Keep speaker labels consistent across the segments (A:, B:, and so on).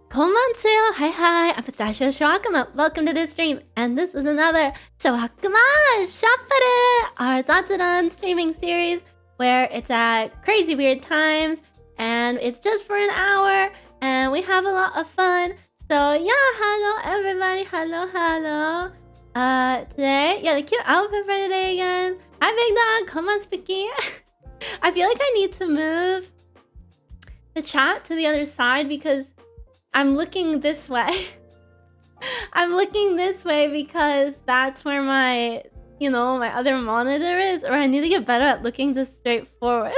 A: Konbancheyo, hi, I'm Pistachio Shouakuma. Welcome to this stream, and this is another Shouakuma Shuffle, our Zatsudan streaming series, where it's at crazy weird times, and it's just for an hour, and we have a lot of fun. So yeah, hello everybody, hello. Today, the cute outfit for today again. Hi Big Dog, come on Spicky. I feel like I need to move the chat to the other side because I'm looking this way. I'm looking this way because that's where my, my other monitor is. Or I need to get better at looking just straight forward.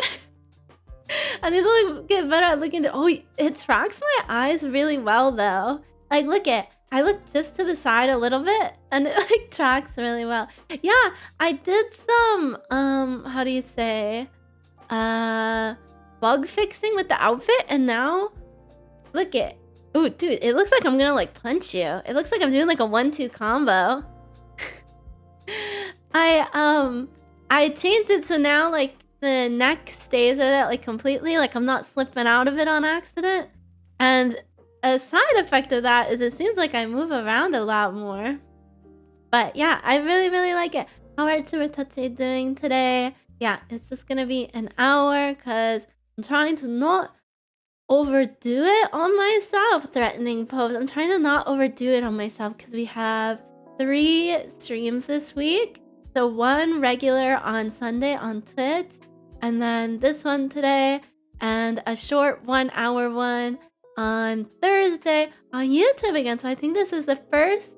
A: I need to get better at looking oh, it tracks my eyes really well though. Like I look just to the side a little bit and it tracks really well. Yeah, I did some, how do you say? Bug fixing with the outfit, and now, look it. Ooh, dude, it looks like I'm gonna punch you. It looks like I'm doing like a 1-2 combo. I changed it so now the neck stays with it completely, I'm not slipping out of it on accident. And a side effect of that is it seems like I move around a lot more. But yeah, I really like it. How are Tsurutatsu doing today? Yeah, it's just gonna be an hour because I'm trying to not overdo it on myself. Threatening pose. I'm trying to not overdo it on myself because we have 3 streams this week. So 1 regular on Sunday on Twitch, and then this one today, and a short 1-hour one on Thursday on YouTube again. So I think this is the first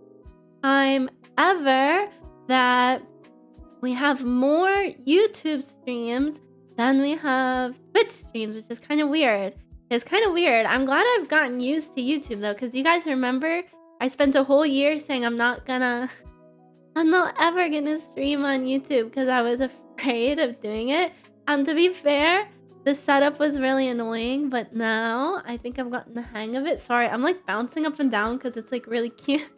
A: time ever that we have more YouTube streams than we have Twitch streams, which is kind of weird. It's kind of weird. I'm glad I've gotten used to YouTube though, because you guys remember I spent a whole year saying I'm not ever gonna stream on YouTube because I was afraid of doing it. And to be fair, the setup was really annoying, but now I think I've gotten the hang of it. Sorry, I'm bouncing up and down because it's really cute.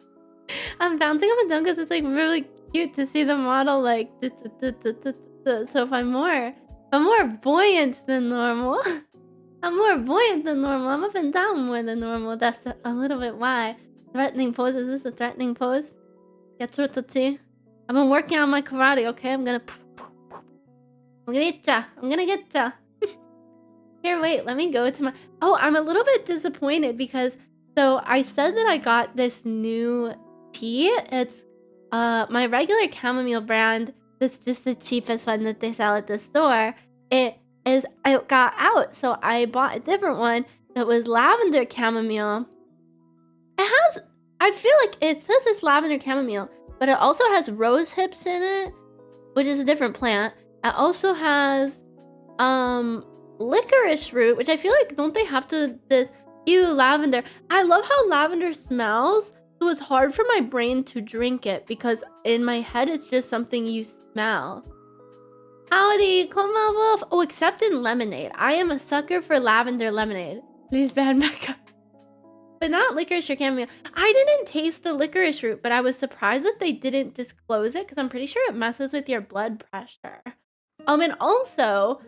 A: I'm bouncing up and down because it's really cute to see the model so if I'm more buoyant than normal. I'm more buoyant than normal. I'm up and down more than normal. That's a little bit why. Threatening pose. Is this a threatening pose? Yatsurutatsu. I've been working on my karate, okay? I'm gonna get ya. I'm gonna get ya. Here, wait, let me go to my... Oh, I'm a little bit disappointed because... So, I said that I got this new tea. It's my regular chamomile brand. It's just the cheapest one that they sell at the store. It got out, so I bought a different one that was lavender chamomile. It has... I feel like it says it's lavender chamomile, but it also has rose hips in it, which is a different plant. It also has licorice root, which I feel like, don't they have to this... Ew, lavender. I love how lavender smells, so it's hard for my brain to drink it because in my head it's just something you smell. Howdy, Koma Wolf. Oh, except in lemonade. I am a sucker for lavender lemonade. Please ban Mecca. But not licorice or chamomile. I didn't taste the licorice root, but I was surprised that they didn't disclose it because I'm pretty sure it messes with your blood pressure. And also,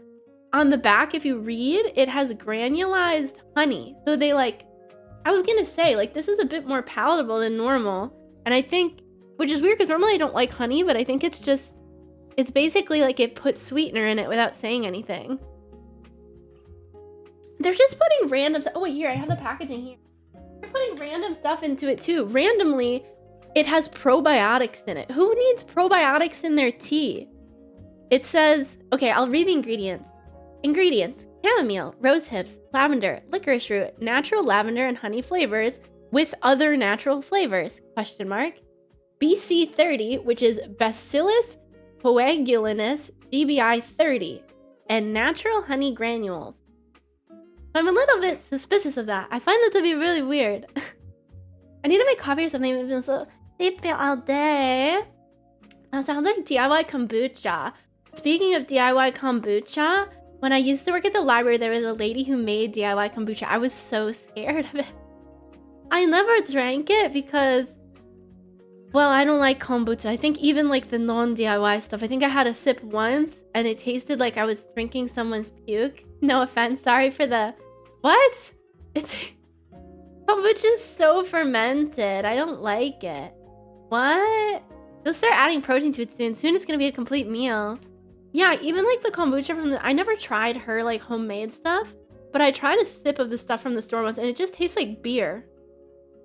A: on the back, if you read, it has granulized honey. So they like, I was gonna say, like, this is a bit more palatable than normal. And I think, which is weird because normally I don't like honey, but I think it's just, it's basically like it puts sweetener in it without saying anything. They're just putting random stuff. Oh, wait, here, I have the packaging here. They're putting random stuff into it too. Randomly, it has probiotics in it. Who needs probiotics in their tea? It says, okay, I'll read the ingredients. Ingredients: chamomile, rose hips, lavender, licorice root, natural lavender and honey flavors with other natural flavors, question mark. BC30, which is Bacillus coagulinus GBI 30, and natural honey granules. I'm a little bit suspicious of that. I find that to be really weird. I need to make coffee or something. I've been so sleepy all day. That sounds like DIY kombucha. Speaking of DIY kombucha, when I used to work at the library, there was a lady who made DIY kombucha. I was so scared of it. I never drank it because, well, I don't like kombucha. I think even like the non-DIY stuff, I think I had a sip once and it tasted like I was drinking someone's puke. No offense, sorry for the... What? It's... Kombucha is so fermented. I don't like it. What? They'll start adding protein to it soon. Soon it's gonna be a complete meal. Yeah, even like the kombucha from the... I never tried her like homemade stuff, but I tried a sip of the stuff from the store once and it just tastes like beer.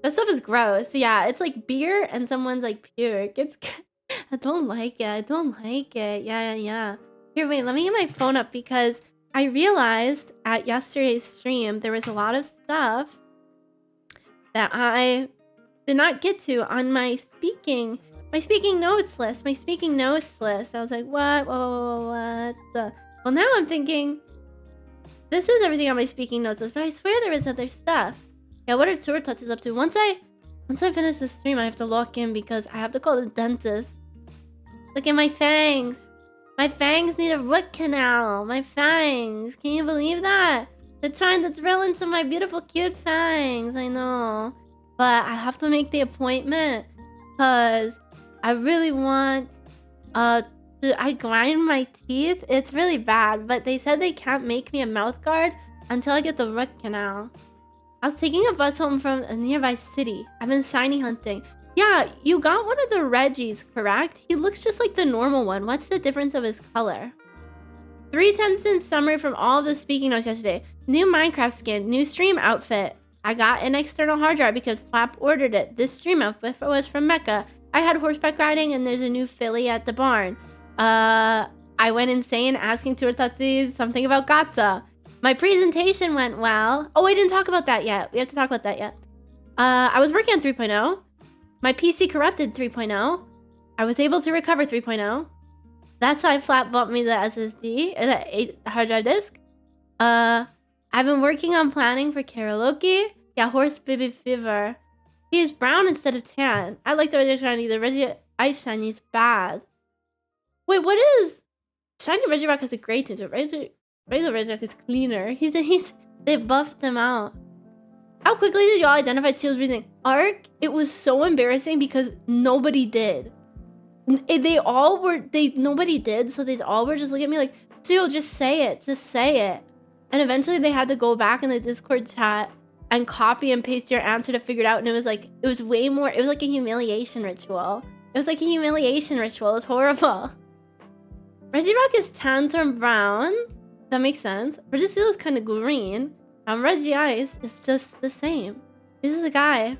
A: That stuff is gross. Yeah, it's like beer and someone's like puke. It's... I don't like it. I don't like it. Yeah. Here, wait, let me get my phone up because I realized at yesterday's stream there was a lot of stuff that I did not get to on my speaking notes list. I was like, what? What? Well, now I'm thinking, this is everything on my speaking notes list, but I swear there was other stuff. Yeah, what are Turtouts up to? Once I finish this stream, I have to lock in because I have to call the dentist. Look at my fangs. My fangs need a root canal. My fangs. Can you believe that? They're trying to drill into my beautiful, cute fangs. I know. But I have to make the appointment because I really want I grind my teeth. It's really bad, but they said they can't make me a mouth guard until I get the root canal. I was taking a bus home from a nearby city. I've been shiny hunting. Yeah, you got one of the Reggies, correct? He looks just like the normal one. What's the difference of his color? 3/10 summary from all the speaking notes yesterday. New Minecraft skin, new stream outfit. I got an external hard drive because Flap ordered it. This stream outfit was from Mecca. I had horseback riding and there's a new filly at the barn. I went insane asking Turtatsi something about Gacha. My presentation went well. Oh, I didn't talk about that yet. We have to talk about that yet. I was working on 3.0. My PC corrupted 3.0. I was able to recover 3.0. That's why Flap bought me the SSD, or the hard drive disk. I've been working on planning for karaoke. Yeah, horse baby fever. He is brown instead of tan. I like the Reggie Shiny. The Reggie Ice Shiny is bad. Wait, what is... Shiny Regirock has a gray tint. Regular Regirock is cleaner. They buffed him out. How quickly did y'all identify Chio's reasoning? Arc, it was so embarrassing because nobody did. Nobody did, so they all were just looking at me like, Chio, just say it. And eventually they had to go back in the Discord chat and copy and paste your answer to figure it out. And it was like a humiliation ritual. It was
B: horrible.
A: Regirock is tan turned brown. That makes sense. Registeel is kind of green, and Reggie Ice is just the same. This is a guy.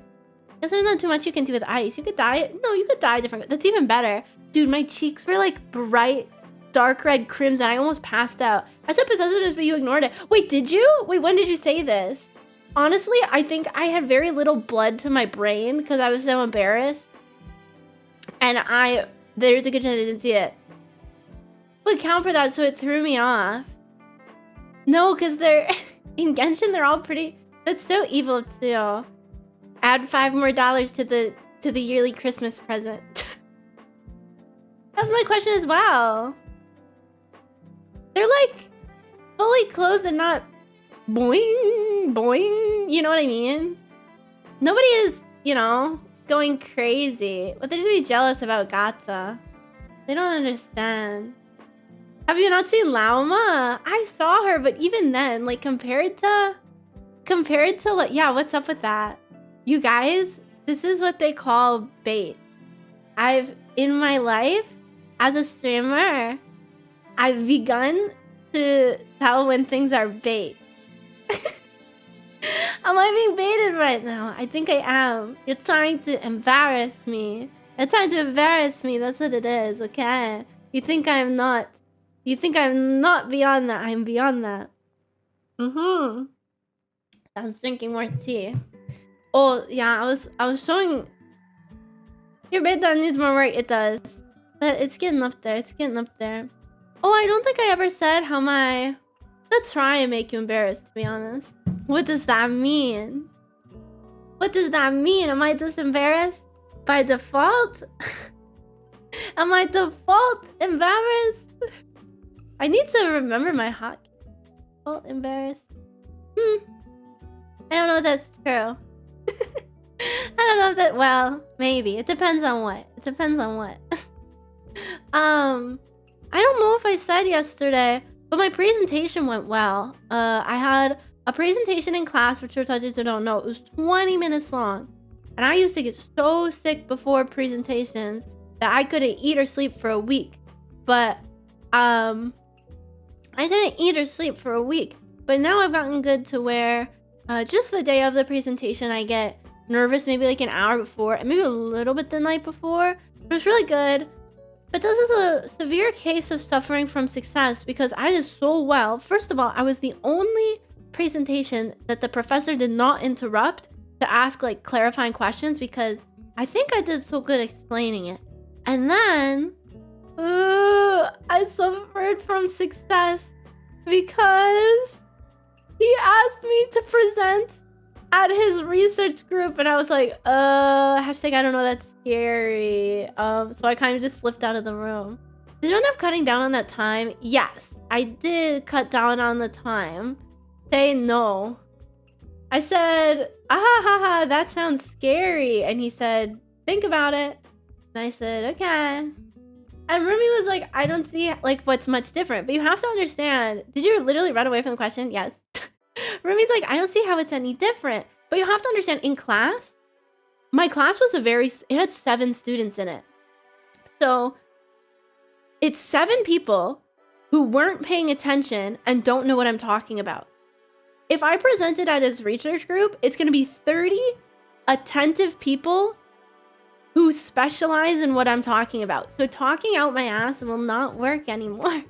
A: Guess there's not too much you can do with ice. You could dye. No, you could dye different. That's even better. Dude, my cheeks were like bright, dark red crimson. I almost passed out. I said possessiveness, but you ignored it. Wait, did you? Wait, when did you say this? Honestly, I think I had very little blood to my brain because I was so embarrassed. And there's a good chance I didn't see it. Would count for that, so it threw me off. No, because they're in Genshin, they're all pretty. That's so evil too. Add $5 more to the yearly Christmas present. That's my question as well. They're like fully clothed and not boing boing. You know what I mean? Nobody is, you know, going crazy. But they just be jealous about Gacha. They don't understand. Have you not seen Lauma? I saw her, but even then, like compared to like, yeah, what's up with that? You guys, this is what they call bait. In my life, as a streamer, I've begun to tell when things are bait. Am I being baited right now? I think I am. You're trying to embarrass me. You're trying to embarrass me. That's what it is, okay? You think I'm not beyond that. I'm beyond that. I was drinking more tea. Oh, yeah, I was showing... Your beta needs more work. It does. But it's getting up there. It's getting up there. Oh, I don't think I ever said how my... Let's try and make you embarrassed, to be honest. What does that mean? What does that mean? Am I just embarrassed? By default? Am I default embarrassed? I need to remember my hotkey. Default embarrassed. I don't know if that's true. I don't know if that... Well, maybe. It depends on what. It depends on what. I don't know if I said yesterday, but my presentation went well. I had a presentation in class, which for touches who don't know, it was 20 minutes long. And I used to get so sick before presentations that I couldn't eat or sleep for a week. But, I couldn't eat or sleep for a week. But now I've gotten good to where just the day of the presentation, I get nervous maybe like an hour before and maybe a little bit the night before. It was really good. But this is a severe case of suffering from success because I did so well. First of all, I was the only presentation that the professor did not interrupt to ask like clarifying questions because I think I did so good explaining it. And then I suffered from success because he asked me to present at his research group and I was like, hashtag I don't know, that's scary. So I kind of just slipped out of the room. Did you end up cutting down on that time? Yes, I did cut down on the time. Say no. I said, that sounds scary. And he said, think about it. And I said, okay. And Rumi was like, I don't see like what's much different, but you have to understand. Did you literally run away from the question? Yes. Rumi's like, I don't see how it's any different. But you have to understand, in class, my class was it had 7 students in it. So it's 7 people who weren't paying attention and don't know what I'm talking about. If I presented at his research group, it's going to be 30 attentive people who specialize in what I'm talking about. So talking out my ass will not work anymore.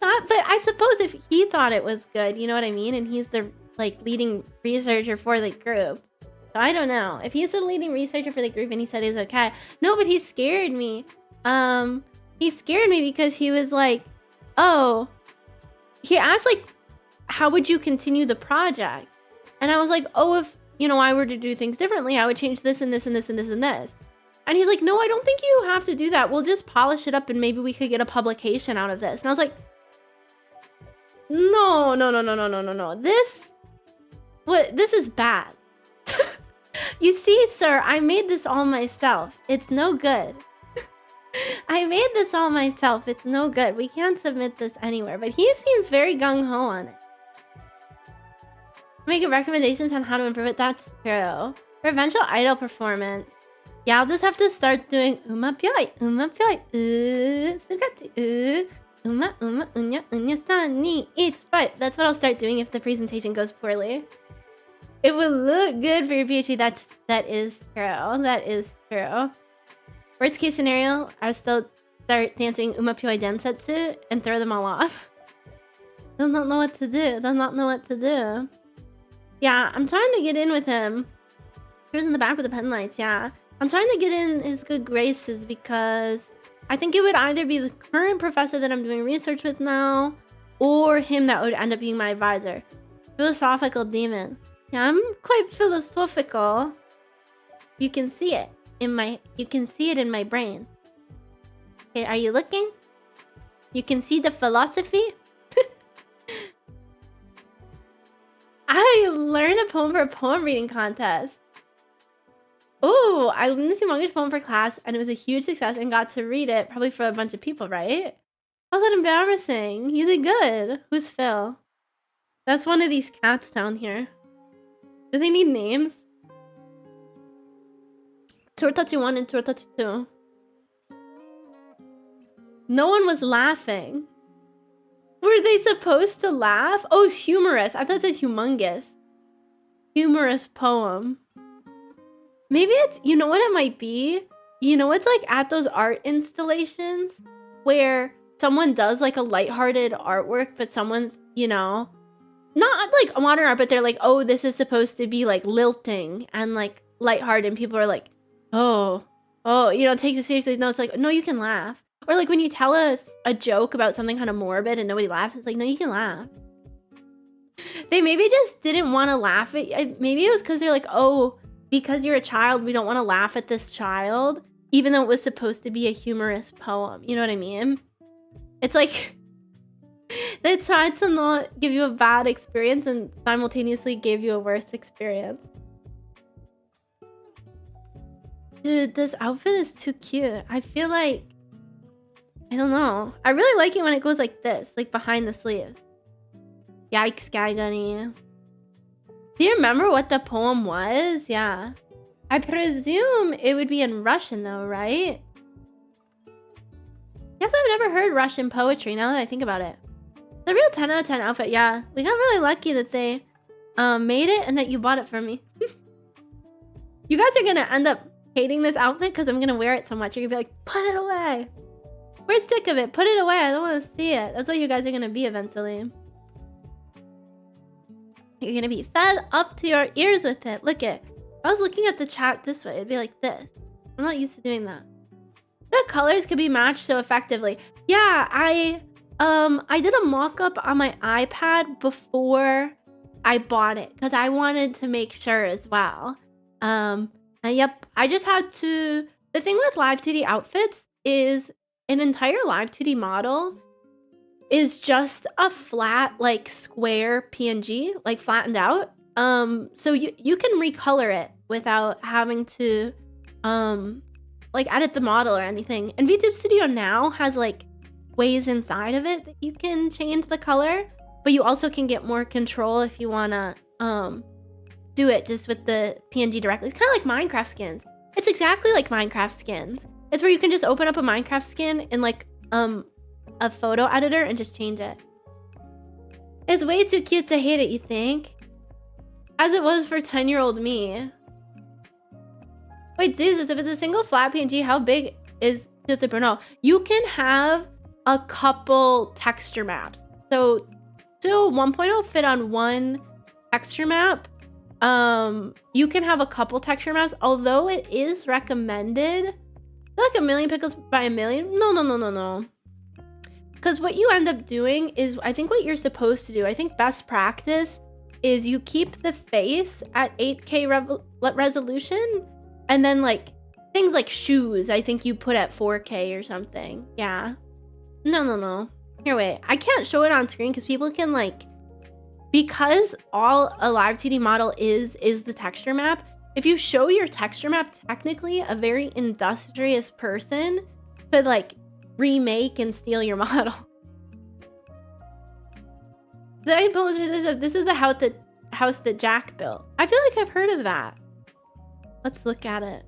A: But I suppose if he thought it was good, you know what I mean? And he's the like leading researcher for the group. So I don't know. If he's the leading researcher for the group and he said he's okay. No, but he scared me. He scared me because he was like, oh, he asked like, how would you continue the project? And I was like, oh, if, you know, I were to do things differently, I would change this and this and this and this and this. And he's like, no, I don't think you have to do that. We'll just polish it up and maybe we could get a publication out of this. And I was like, no. This is bad. You see, sir, I made this all myself. It's no good. I made this all myself. It's no good. We can't submit this anywhere. But he seems very gung-ho on it. Making recommendations on how to improve it. That's true. For eventual idol performance. Yeah, I'll just have to start doing umapyoi, umapyoi, sugati, Uma, uma, unya, unya, san, ni, it's 5. That's what I'll start doing if the presentation goes poorly. It will look good for your PhD. That is true. That is true. Worst case scenario, I'll still start dancing Uma Pyoi Densetsu and throw them all off. They'll not know what to do. They'll not know what to do. Yeah, I'm trying to get in with him. He was in the back with the pen lights, yeah. I'm trying to get in his good graces because I think it would either be the current professor that I'm doing research with now or him that would end up being my advisor. Philosophical demon. Yeah, I'm quite philosophical. You can see it in my brain. Okay, are you looking? You can see the philosophy? I learned a poem for a poem reading contest. Oh, I learned this humongous poem for class and it was a huge success and got to read it probably for a bunch of people, right? How's that embarrassing? You did good. Who's Phil? That's one of these cats down here. Do they need names? Tortachi 1 and Tortachi 2. No one was laughing. Were they supposed to laugh? Oh, it's humorous. I thought it said humongous. Humorous poem. Maybe it's, you know what it might be? You know, it's like at those art installations where someone does like a lighthearted artwork, but someone's, you know, not like modern art, but they're like, oh, this is supposed to be like lilting and like lighthearted. And people are like, oh, you know, take it seriously. No, it's like, no, you can laugh. Or like when you tell us a joke about something kind of morbid and nobody laughs, it's like, no, you can laugh. They maybe just didn't want to laugh at, maybe it was because they're like, oh, because you're a child, we don't want to laugh at this child, even though it was supposed to be a humorous poem. You know what I mean? It's like they tried to not give you a bad experience and simultaneously gave you a worse experience. Dude, this outfit is too cute. I feel like, I don't know. I really like it when it goes like this, like behind the sleeves. Yikes, Guy Gunny. Do you remember what the poem was? Yeah. I presume it would be in Russian though, right? Guess I've never heard Russian poetry now that I think about it. It's a real 10 out of 10 outfit, yeah. We got really lucky that they made it and that you bought it for me. You guys are gonna end up hating this outfit because I'm gonna wear it so much. You're gonna be like, put it away. Where's stick of it? Put it away. I don't want to see it. That's what you guys are gonna be eventually. You're gonna be fed up to your ears with it. Look it. If I was looking at the chat this way, it'd be like this. I'm not used to doing that. The colors could be matched so effectively. Yeah, I did a mock-up on my iPad before I bought it because I wanted to make sure as well. And yep, I just had to. The thing with live 2D outfits is an entire live 2D model is just a flat, like, square PNG, like, flattened out. So you can recolor it without having to, like, edit the model or anything. And VTube Studio now has, like, ways inside of it that you can change the color, but you also can get more control if you wanna, do it just with the PNG directly. It's kind of like Minecraft skins. It's exactly like Minecraft skins. It's where you can just open up a Minecraft skin in, like, a photo editor and just change it. It's way too cute to hate it, you think? As it was for 10-year-old me. Wait, Jesus, if it's a single flat PNG, how big is the Bruno? You can have a couple texture maps. So 1.0 fit on one texture map. You can have a couple texture maps, although it is recommended. Like 1,000,000 pixels by 1,000,000? No. Because what you end up doing is, I think what you're supposed to do, I think best practice is you keep the face at 8K resolution, and then like things like shoes, I think you put at 4K or something. Yeah. No. Here, wait. I can't show it on screen because people can like, because all a live 2D model is the texture map. If you show your texture map, technically a very industrious person could like remake and steal your model. This is the house that Jack built. I feel like I've heard of that. Let's look at it.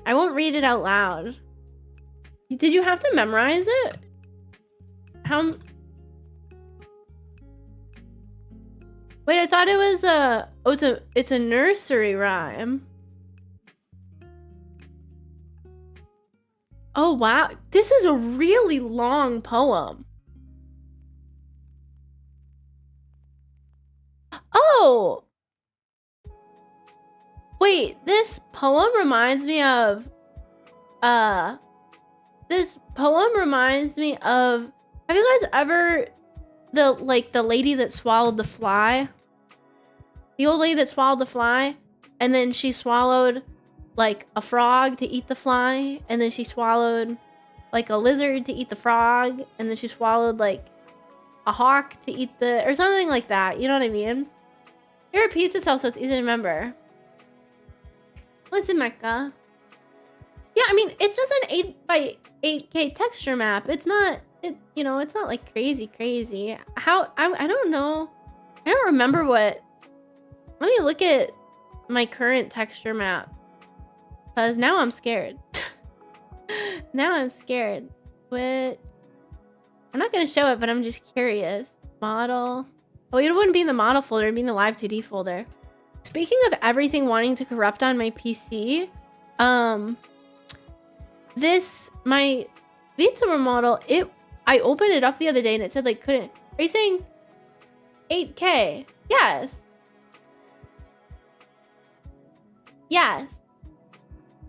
A: I won't read it out loud. Did you have to memorize it? how... Wait, I thought it was a... Oh, it's a nursery rhyme. Oh, wow. This is a really long poem. Oh! Wait, this poem reminds me of... This poem reminds me of... Have you guys ever... The lady that swallowed the fly? The old lady that swallowed the fly? And then she swallowed... like a frog to eat the fly, and then she swallowed like a lizard to eat the frog, and then she swallowed like a hawk to eat the, or something like that. You know what I mean? It repeats itself, so it's easy to remember. What's in Mecca? Yeah, I mean, it's just an 8x8K texture map. It's not, you know, it's not like crazy. How, I don't know. I don't remember what. Let me look at my current texture map. Because now I'm scared. Now I'm scared. What? I'm not going to show it, but I'm just curious. Model. Oh, it wouldn't be in the model folder. It'd be in the live 2D folder. Speaking of everything wanting to corrupt on my PC, my VTuber model, I opened it up the other day and it said like couldn't. Are you saying 8K? Yes. Yes.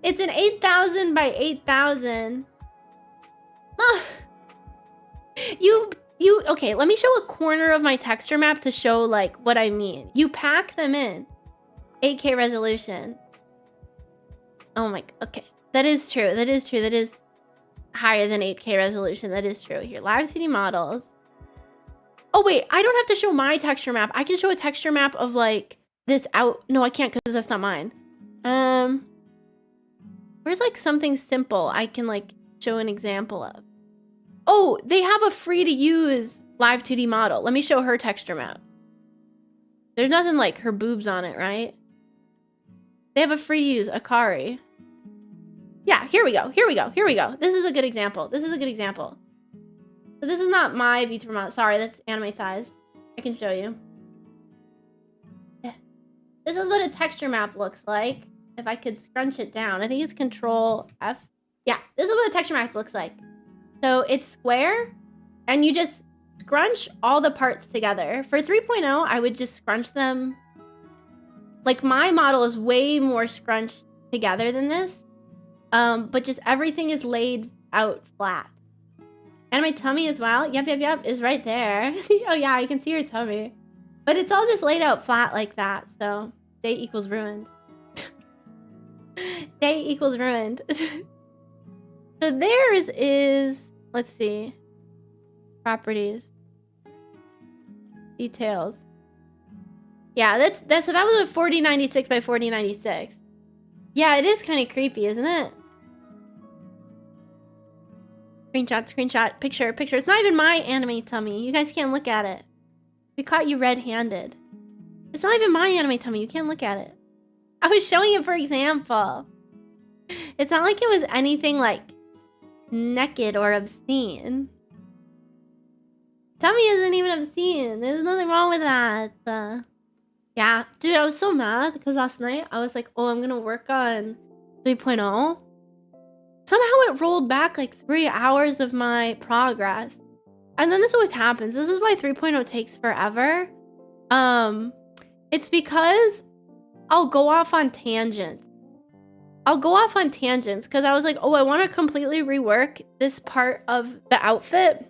A: It's an 8,000 by 8,000. Oh. Okay, let me show a corner of my texture map to show like what I mean. You pack them in. 8K resolution. Oh my, okay. That is true. That is true. That is higher than 8K resolution. That is true. Here, live 2D models. Oh wait, I don't have to show my texture map. I can show a texture map of like this out. No, I can't because that's not mine. Where's like something simple I can like show an example of? Oh, they have a free to use live 2D model. Let me show her texture map. There's nothing like her boobs on it, right? They have a free to use Akari. Yeah, here we go. Here we go. Here we go. This is a good example. This is a good example. So this is not my VTuber model. Sorry, that's anime thighs. I can show you. This is what a texture map looks like. If I could scrunch it down. I think it's Control F. Yeah, this is what a texture map looks like. So it's square, and you just scrunch all the parts together. For 3.0, I would just scrunch them. Like my model is way more scrunched together than this. But just everything is laid out flat. And my tummy as well. Yep, is right there. Oh yeah, you can see your tummy. But it's all just laid out flat like that. So day equals ruined. Day equals ruined. So theirs is, let's see, properties, details. Yeah, so that was a 4096 by 4096. Yeah, it is kind of creepy, isn't it? Screenshot, picture. It's not even my anime tummy. You guys can't look at it. We caught you red-handed. It's not even my anime tummy. You can't look at it. I was showing it for example. It's not like it was anything like naked or obscene. Tummy isn't even obscene. There's nothing wrong with that. Yeah, dude, I was so mad because last night I was like, oh, I'm gonna work on 3.0. Somehow it rolled back like 3 hours of my progress. And then this always happens. This is why 3.0 takes forever. It's because I'll go off on tangents. Because I was like, oh, I want to completely rework this part of the outfit.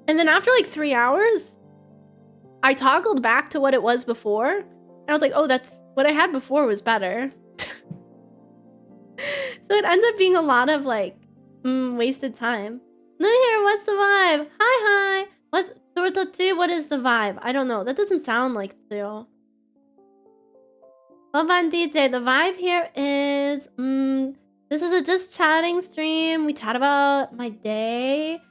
A: And then after like 3 hours, I toggled back to what it was before. And I was like, oh, that's what I had before was better. So it ends up being a lot of like wasted time. No, here, what's the vibe? Hi. What is the vibe? I don't know. That doesn't sound like Chio. Well, Van DJ, the vibe here is this is a just chatting stream. We chat about my day.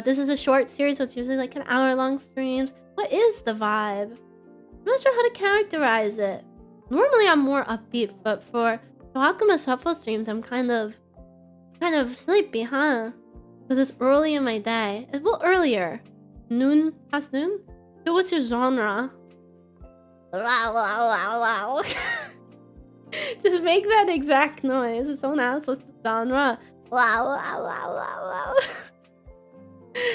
A: This is a short series, so it's usually like an hour-long streams. What is the vibe? I'm not sure how to characterize it. Normally I'm more upbeat, but for Shouakuma Shuffle streams, I'm kind of sleepy, huh? Because it's early in my day. It's well earlier. Noon? Past noon? So what's your genre? Wow, wow, wow, wow. Just make that exact noise. If someone asks what's the genre. Wow, wow, wow, wow, wow.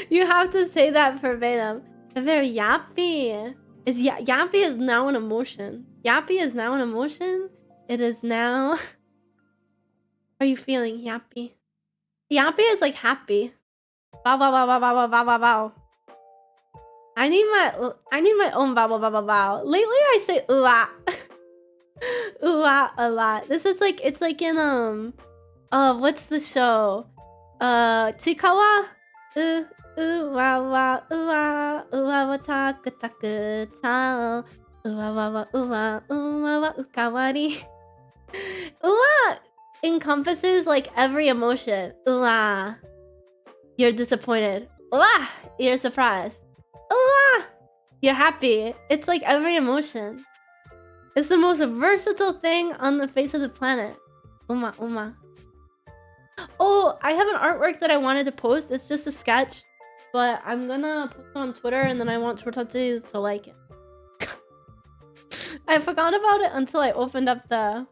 A: You have to say that verbatim. Very yappy. Yappy is now an emotion. Yappy is now an emotion. It is now. Are you feeling yappy? Yappy is like happy. Wow, wow, wow, wow, wow, wow, wow, wow. I need my own wow, wow, wow, wow. Lately I say ooh ah. Ooh ah a lot. This is like, it's like in what's the show? Chikawa? Ooh wow wow ooh wow taku taku tao. Ooh wow wow ooh wow ukawari. Ooh encompasses like every emotion. Ooh ah. You're disappointed. Ooh ah. You're surprised. Ooh ah. You're happy. It's like every emotion. It's the most versatile thing on the face of the planet. Uma uma. Oh, I have an artwork that I wanted to post. It's just a sketch, but I'm gonna post it on Twitter, and then I want Tortatsus to like it. I forgot about it until I opened up the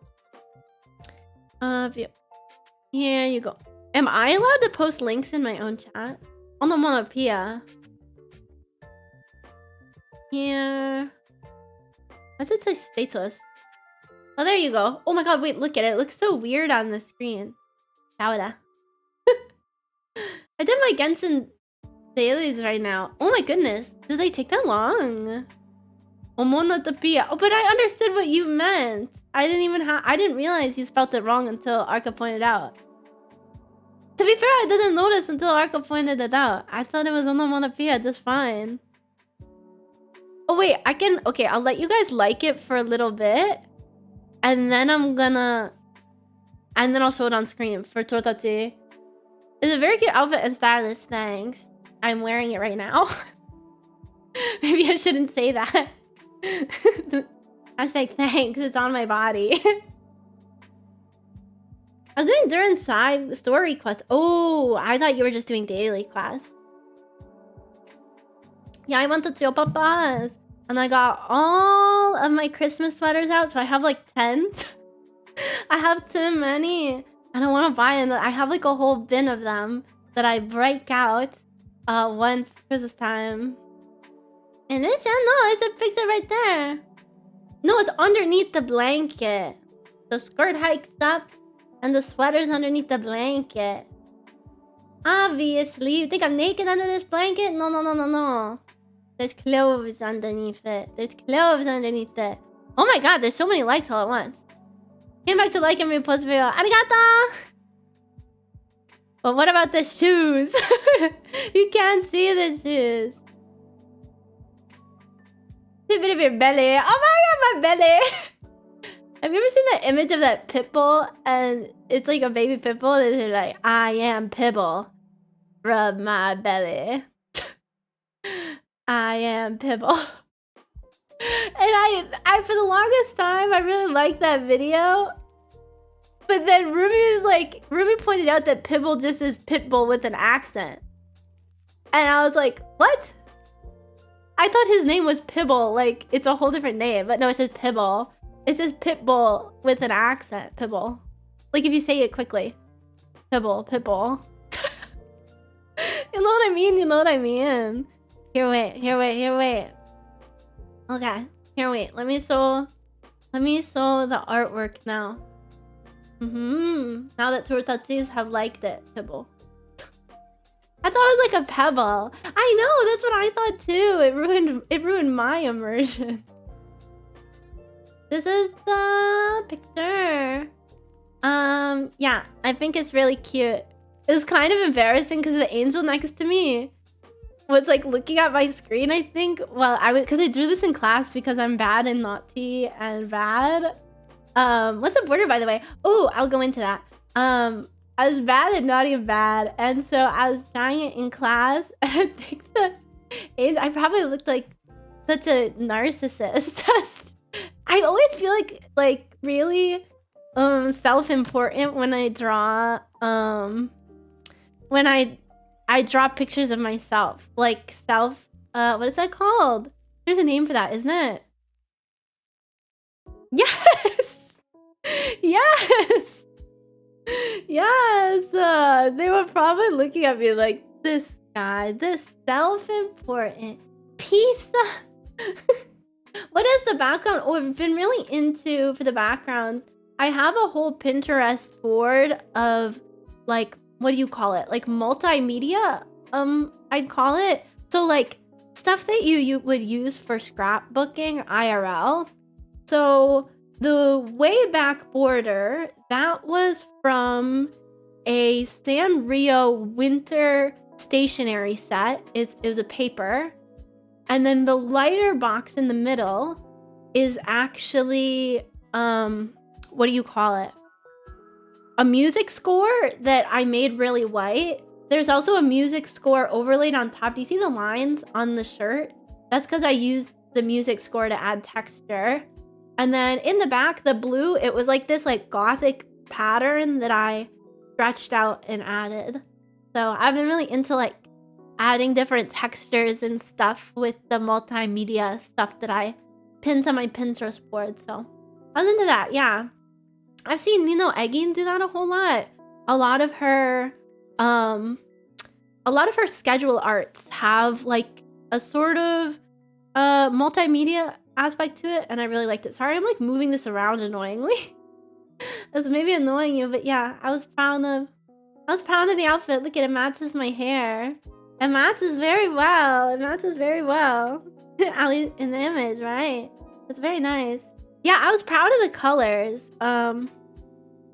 A: view. Here you go. Am I allowed to post links in my own chat? Onomatopoeia. Here. Why does it say status? Oh, there you go. Oh my god, wait, look at it. It looks so weird on the screen. Shouda. I did my Genshin dailies right now. Oh my goodness. Did they take that long? Omonotopia. Oh, but I understood what you meant. I didn't realize you spelled it wrong until Arca pointed out. To be fair, I didn't notice until Arca pointed it out. I thought it was onomatopoeia just fine. Oh wait, okay, I'll let you guys like it for a little bit. And then I'll show it on screen for Tortatsu. It's a very cute outfit and stylish, thanks. I'm wearing it right now. Maybe I shouldn't say that. Hashtag thanks, it's on my body. I was doing during side story quests. Oh, I thought you were just doing daily quests. Yeah, I went to Chio Papa's and I got all of my Christmas sweaters out, so I have like 10. I have too many. I don't want to buy them. I have like a whole bin of them that I break out once Christmas time. And it's a picture right there. No, it's underneath the blanket. The skirt hikes up and the sweater's underneath the blanket. Obviously, you think I'm naked under this blanket? No, no, no, no, no. There's clothes underneath it. There's clothes underneath it. Oh my god, there's so many likes all at once. Came back to like and repost video. Arigato! But what about the shoes? You can't see the shoes. A bit of your belly. Oh my god, my belly! Have you ever seen that image of that pit bull? And it's like a baby pit bull. And it's like, I am Pibble. Rub my belly. I am Pibble. And I for the longest time, I really liked that video. But then Ruby pointed out that Pibble just is Pitbull with an accent. And I was like, what? I thought his name was Pibble, like it's a whole different name, but no, it's just Pibble. It's just Pitbull with an accent, Pibble. Like if you say it quickly. Pibble, Pitbull. You know what I mean? You know what I mean? Here, wait. Okay, here, wait. Let me show the artwork now. Now that Tortatsus have liked it, Pibble. I thought it was like a pebble. I know, that's what I thought too. It ruined my immersion. This is the picture. Yeah, I think it's really cute. It was kind of embarrassing because the angel next to me was like looking at my screen, I think. Well, because I drew this in class because I'm bad and naughty and bad. What's the border, by the way? Oh, I'll go into that. I was bad and naughty and bad, and so I was trying it in class. And I think I probably looked like such a narcissist. I always feel like really self-important when I draw when I I draw pictures of myself, like what is that called? There's a name for that, isn't it? Yes. Yes. Yes. They were probably looking at me like, this guy, this self-important piece of... What is the background? Oh, I've been really into, for the backgrounds, I have a whole Pinterest board of, like, what do you call it? Like multimedia, I'd call it. So like stuff that you would use for scrapbooking IRL. So the way back border, that was from a Sanrio winter stationery set. It was a paper. And then the lighter box in the middle is actually, what do you call it? A music score that I made really white. There's also a music score overlaid on top. Do you see the lines on the shirt? That's because I used the music score to add texture. And then in the back, the blue, it was like this like gothic pattern that I stretched out and added. So I've been really into like adding different textures and stuff with the multimedia stuff that I pinned to my Pinterest board. So I was into that, yeah. I've seen Nino Egging do that a whole lot. A lot of her schedule arts have like a sort of multimedia aspect to it, and I really liked it. Sorry, I'm like moving this around annoyingly. It's maybe annoying you, but yeah, I was proud of the outfit. Look at it, matches my hair. It matches very well. It matches very well. At least in the image, right? It's very nice. Yeah, I was proud of the colors.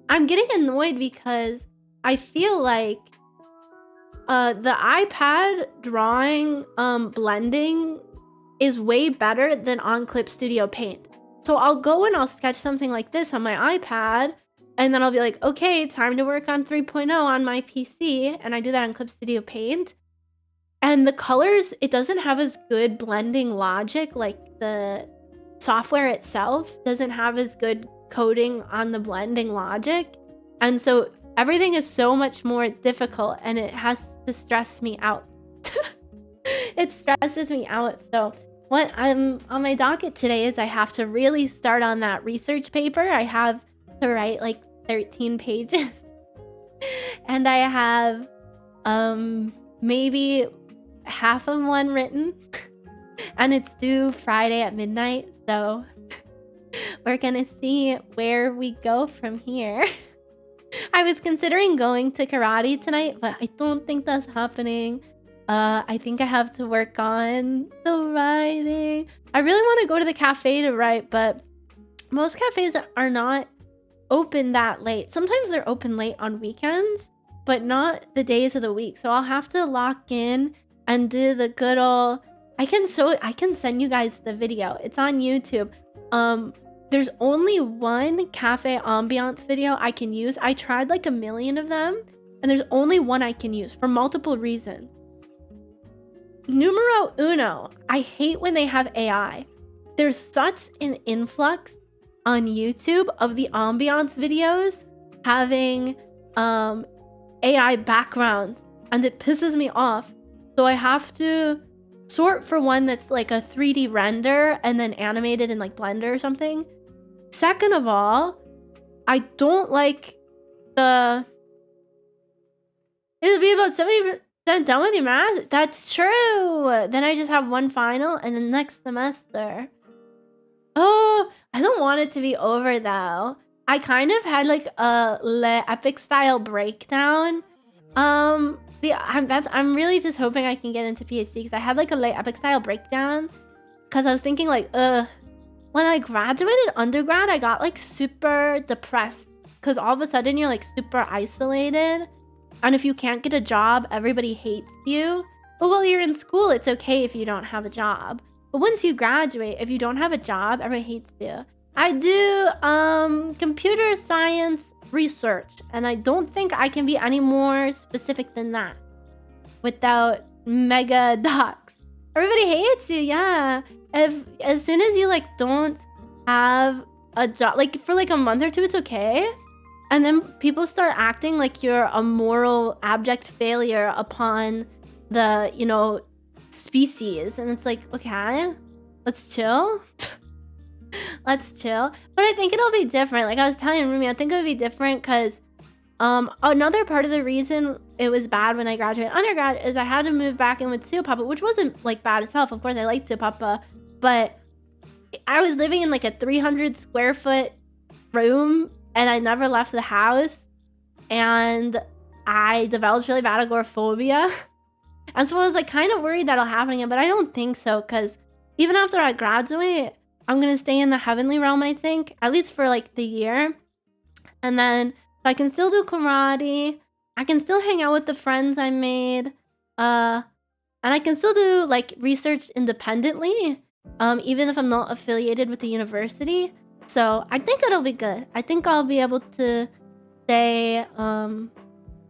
A: I'm getting annoyed because I feel like the iPad drawing blending is way better than on Clip Studio Paint. So I'll go and I'll sketch something like this on my iPad, and then I'll be like, okay, time to work on 3.0 on my PC, and I do that on Clip Studio Paint. And the colors, it doesn't have as good blending logic, like the software itself doesn't have as good coding on the blending logic. And so everything is so much more difficult, and it has to stress me out. It stresses me out. So what I'm on my docket today is I have to really start on that research paper. I have to write like 13 pages. And I have maybe half of one written. And it's due Friday at midnight. So we're gonna see where we go from here. I was considering going to karate tonight, but I don't think that's happening. I think I have to work on the writing. I really want to go to the cafe to write, but most cafes are not open that late. Sometimes they're open late on weekends, but not the days of the week. So I'll have to lock in and do the good old... I can send you guys the video. It's on YouTube. There's only one cafe ambiance video I can use. I tried like a million of them, and there's only one I can use for multiple reasons. Numero uno, I hate when they have AI. There's such an influx on YouTube of the ambiance videos having AI backgrounds, and it pisses me off. So I have to sort for one that's like a 3D render and then animated in like Blender or something. Second of all, I don't like the... It'll be about 70% done with your math? That's true. Then I just have one final and then next semester. Oh, I don't want it to be over though. I kind of had like a Le Epic style breakdown. I'm really just hoping I can get into PhD because I had like a Le Epic style breakdown because I was thinking like, when I graduated undergrad, I got like super depressed because all of a sudden you're like super isolated. And if you can't get a job, everybody hates you. But while you're in school, it's okay if you don't have a job. But once you graduate, if you don't have a job, everybody hates you. I do computer science research, and I don't think I can be any more specific than that without mega docs. Everybody hates you, yeah. As soon as you like don't have a job, like for like a month or two, it's okay. And then people start acting like you're a moral abject failure upon the, you know, species. And it's like, okay, let's chill. Let's chill. But I think it'll be different. Like I was telling Rumi, I think it'll be different because another part of the reason it was bad when I graduated undergrad is I had to move back in with Shouakuma, which wasn't like bad itself. Of course, I liked Shouakuma, but I was living in like a 300 square foot room and I never left the house, and I developed really bad agoraphobia. And so I was like kind of worried that'll happen again, but I don't think so, because even after I graduate, I'm gonna stay in the heavenly realm, I think, at least for like the year. And then I can still do karate, I can still hang out with the friends I made, and I can still do like research independently, even if I'm not affiliated with the university. So I think it'll be good. I think I'll be able to stay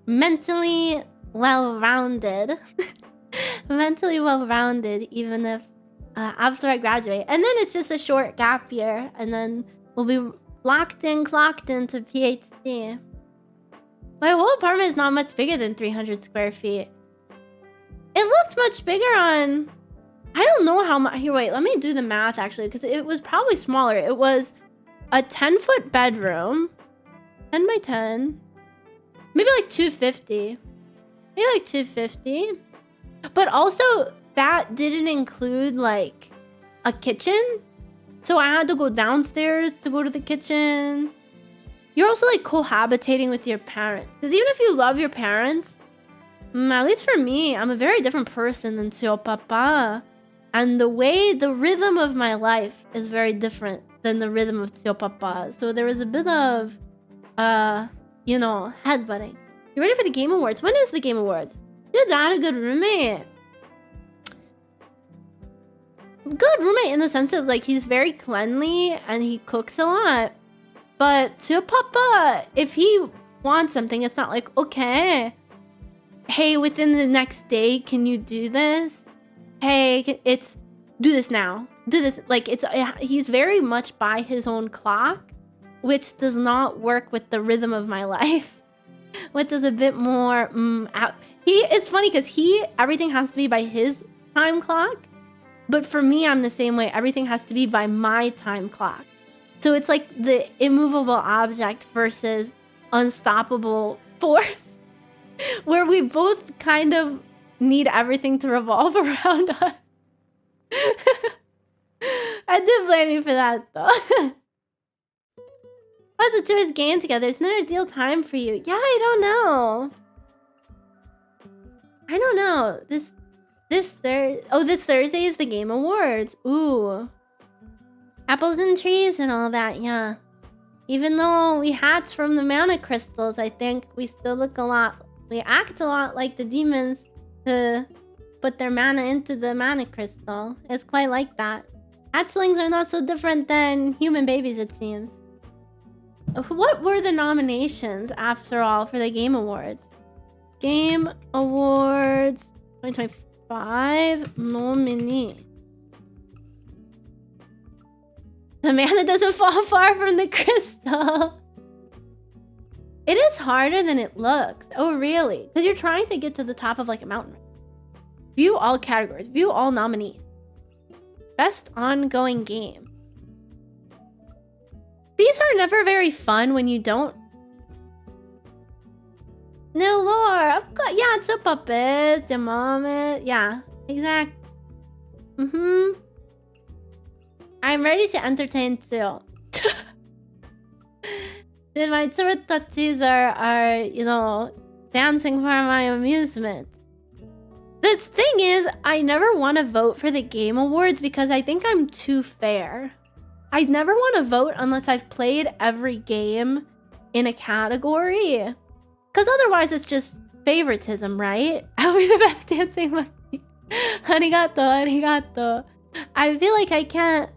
A: mentally well-rounded. Mentally well-rounded, even if after I graduate. And then it's just a short gap year, and then we'll be clocked into PhD. My whole apartment is not much bigger than 300 square feet. It looked much bigger on... I don't know how much... Here, wait, let me do the math, actually, because it was probably smaller. It was a 10-foot bedroom. 10 by 10. Maybe like 250. Maybe like 250. But also, that didn't include, like, a kitchen. So I had to go downstairs to go to the kitchen. You're also, like, cohabitating with your parents. Because even if you love your parents, at least for me, I'm a very different person than Chio Papa. And the rhythm of my life is very different than the rhythm of Chio Papa. So there was a bit of, you know, headbutting. You ready for the Game Awards? When is the Game Awards? Your dad a good roommate. Good roommate in the sense that, like, he's very cleanly and he cooks a lot. But Chio Papa, if he wants something, it's not like, okay, hey, within the next day, can you do this? Hey, it's do this now. Do this. Like, he's very much by his own clock, which does not work with the rhythm of my life, which is a bit more out. It's funny because everything has to be by his time clock, but for me, I'm the same way. Everything has to be by my time clock. So it's like the immovable object versus unstoppable force, where we both kind of need everything to revolve around us. I do blame you for that, though. How's the tourist game together? Isn't there a deal time for you? Yeah, I don't know. I don't know. This Thursday is the Game Awards. Ooh. Apples and trees and all that, yeah. Even though we hatch from the mana crystals, I think we still look a lot... We act a lot like the demons to put their mana into the mana crystal. It's quite like that. Hatchlings are not so different than human babies, it seems. What were the nominations, after all, for the Game Awards? Game Awards 2025 nominee. The mana doesn't fall far from the crystal. It is harder than it looks. Oh, really? Because you're trying to get to the top of like a mountain. View all categories. View all nominees. Best ongoing game. These are never very fun when you don't... No lore. Of course. Yeah, it's a puppet. Your mom. Yeah, exactly. I'm ready to entertain too. Then my turret touchies are, you know, dancing for my amusement. The thing is, I never want to vote for the Game Awards because I think I'm too fair. I never want to vote unless I've played every game in a category. Because otherwise it's just favoritism, right? I'll be the best dancing monkey. Arigato, arigato. I feel like I can't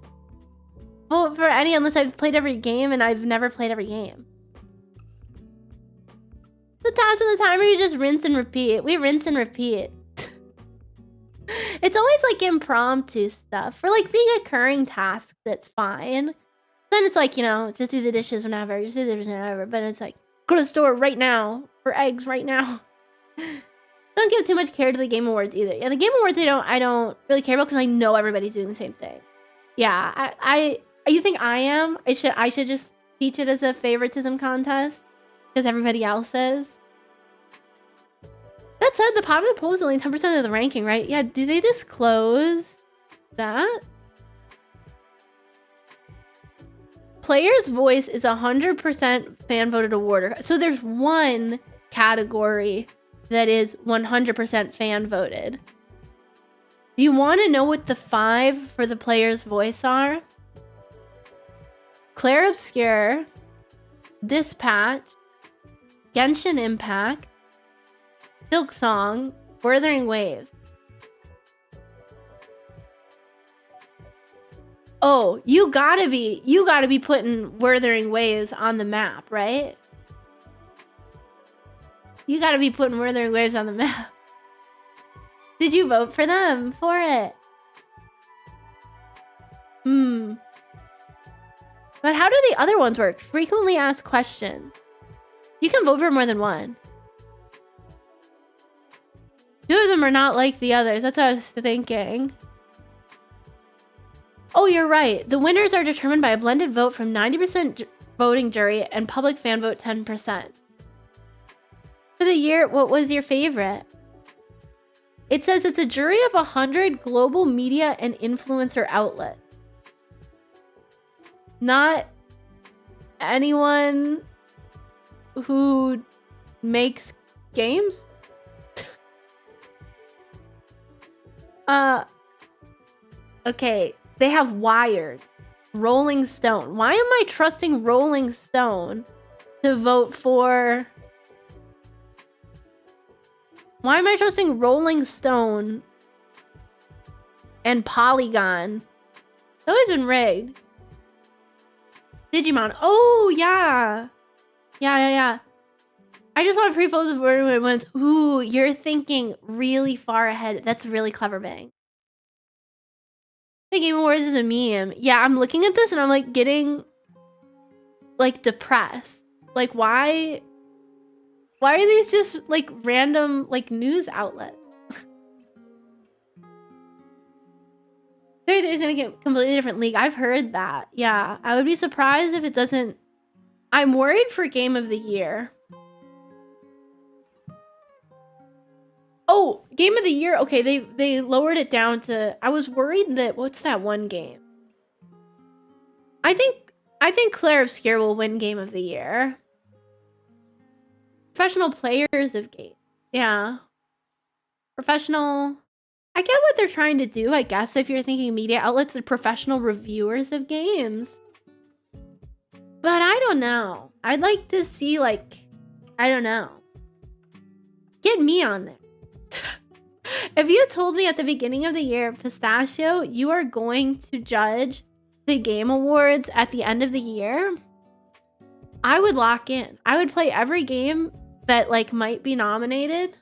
A: vote for any unless I've played every game, and I've never played every game. The task of the timer, you just rinse and repeat. We rinse and repeat. It's always like impromptu stuff. For like reoccurring tasks, it's fine. Then it's like, you know, just do the dishes whenever, just do the dishes whenever. But it's like, Go to the store right now for eggs right now. Don't give too much care to the Game Awards either. Yeah, the Game Awards I don't really care about because I know everybody's doing the same thing. Yeah, you think I am? I should just teach it as a favoritism contest because everybody else is. That said, the popular poll is only 10% of the ranking, right? Yeah, do they disclose that? Player's voice is 100% fan voted award. So there's one category that is 100% fan voted. Do you want to know what the 5 for the player's voice are? Clair Obscure, Dispatch, Genshin Impact, Silk Song, Wuthering Waves. Oh, you gotta be putting Wuthering Waves on the map, right? You gotta be putting Wuthering Waves on the map. Did you vote for them for it? But how do the other ones work? Frequently asked questions. You can vote for more than one. 2 of them are not like the others. That's what I was thinking. Oh, you're right. The winners are determined by a blended vote from 90% voting jury and public fan vote 10%. For the year, what was your favorite? It says it's a jury of 100 global media and influencer outlets. Not anyone who makes games? Okay. They have Wired, Rolling Stone. Why am I trusting Rolling Stone to vote for... Why am I trusting Rolling Stone and Polygon? It's always been rigged. Digimon. Oh, yeah. Yeah. I just want pre-photos of where it went. Ooh, you're thinking really far ahead. That's really clever, Bang. The Game Awards is a meme. Yeah, I'm looking at this and I'm like getting like depressed. Like why are these just like random like news outlets? There's gonna get a completely different league. I've heard that. Yeah, I would be surprised if it doesn't. I'm worried for Game of the Year. Oh, Game of the Year. Okay, they lowered it down to... I was worried that... What's that one game? I think Clair Obscure will win Game of the Year. Professional players of game. Yeah. Professional... I get what they're trying to do, I guess, if you're thinking media outlets, the professional reviewers of games. But I don't know. I'd like to see, like... I don't know. Get me on there. If you told me at the beginning of the year, Pistachio, you are going to judge the Game Awards at the end of the year, I would lock in. I would play every game that like might be nominated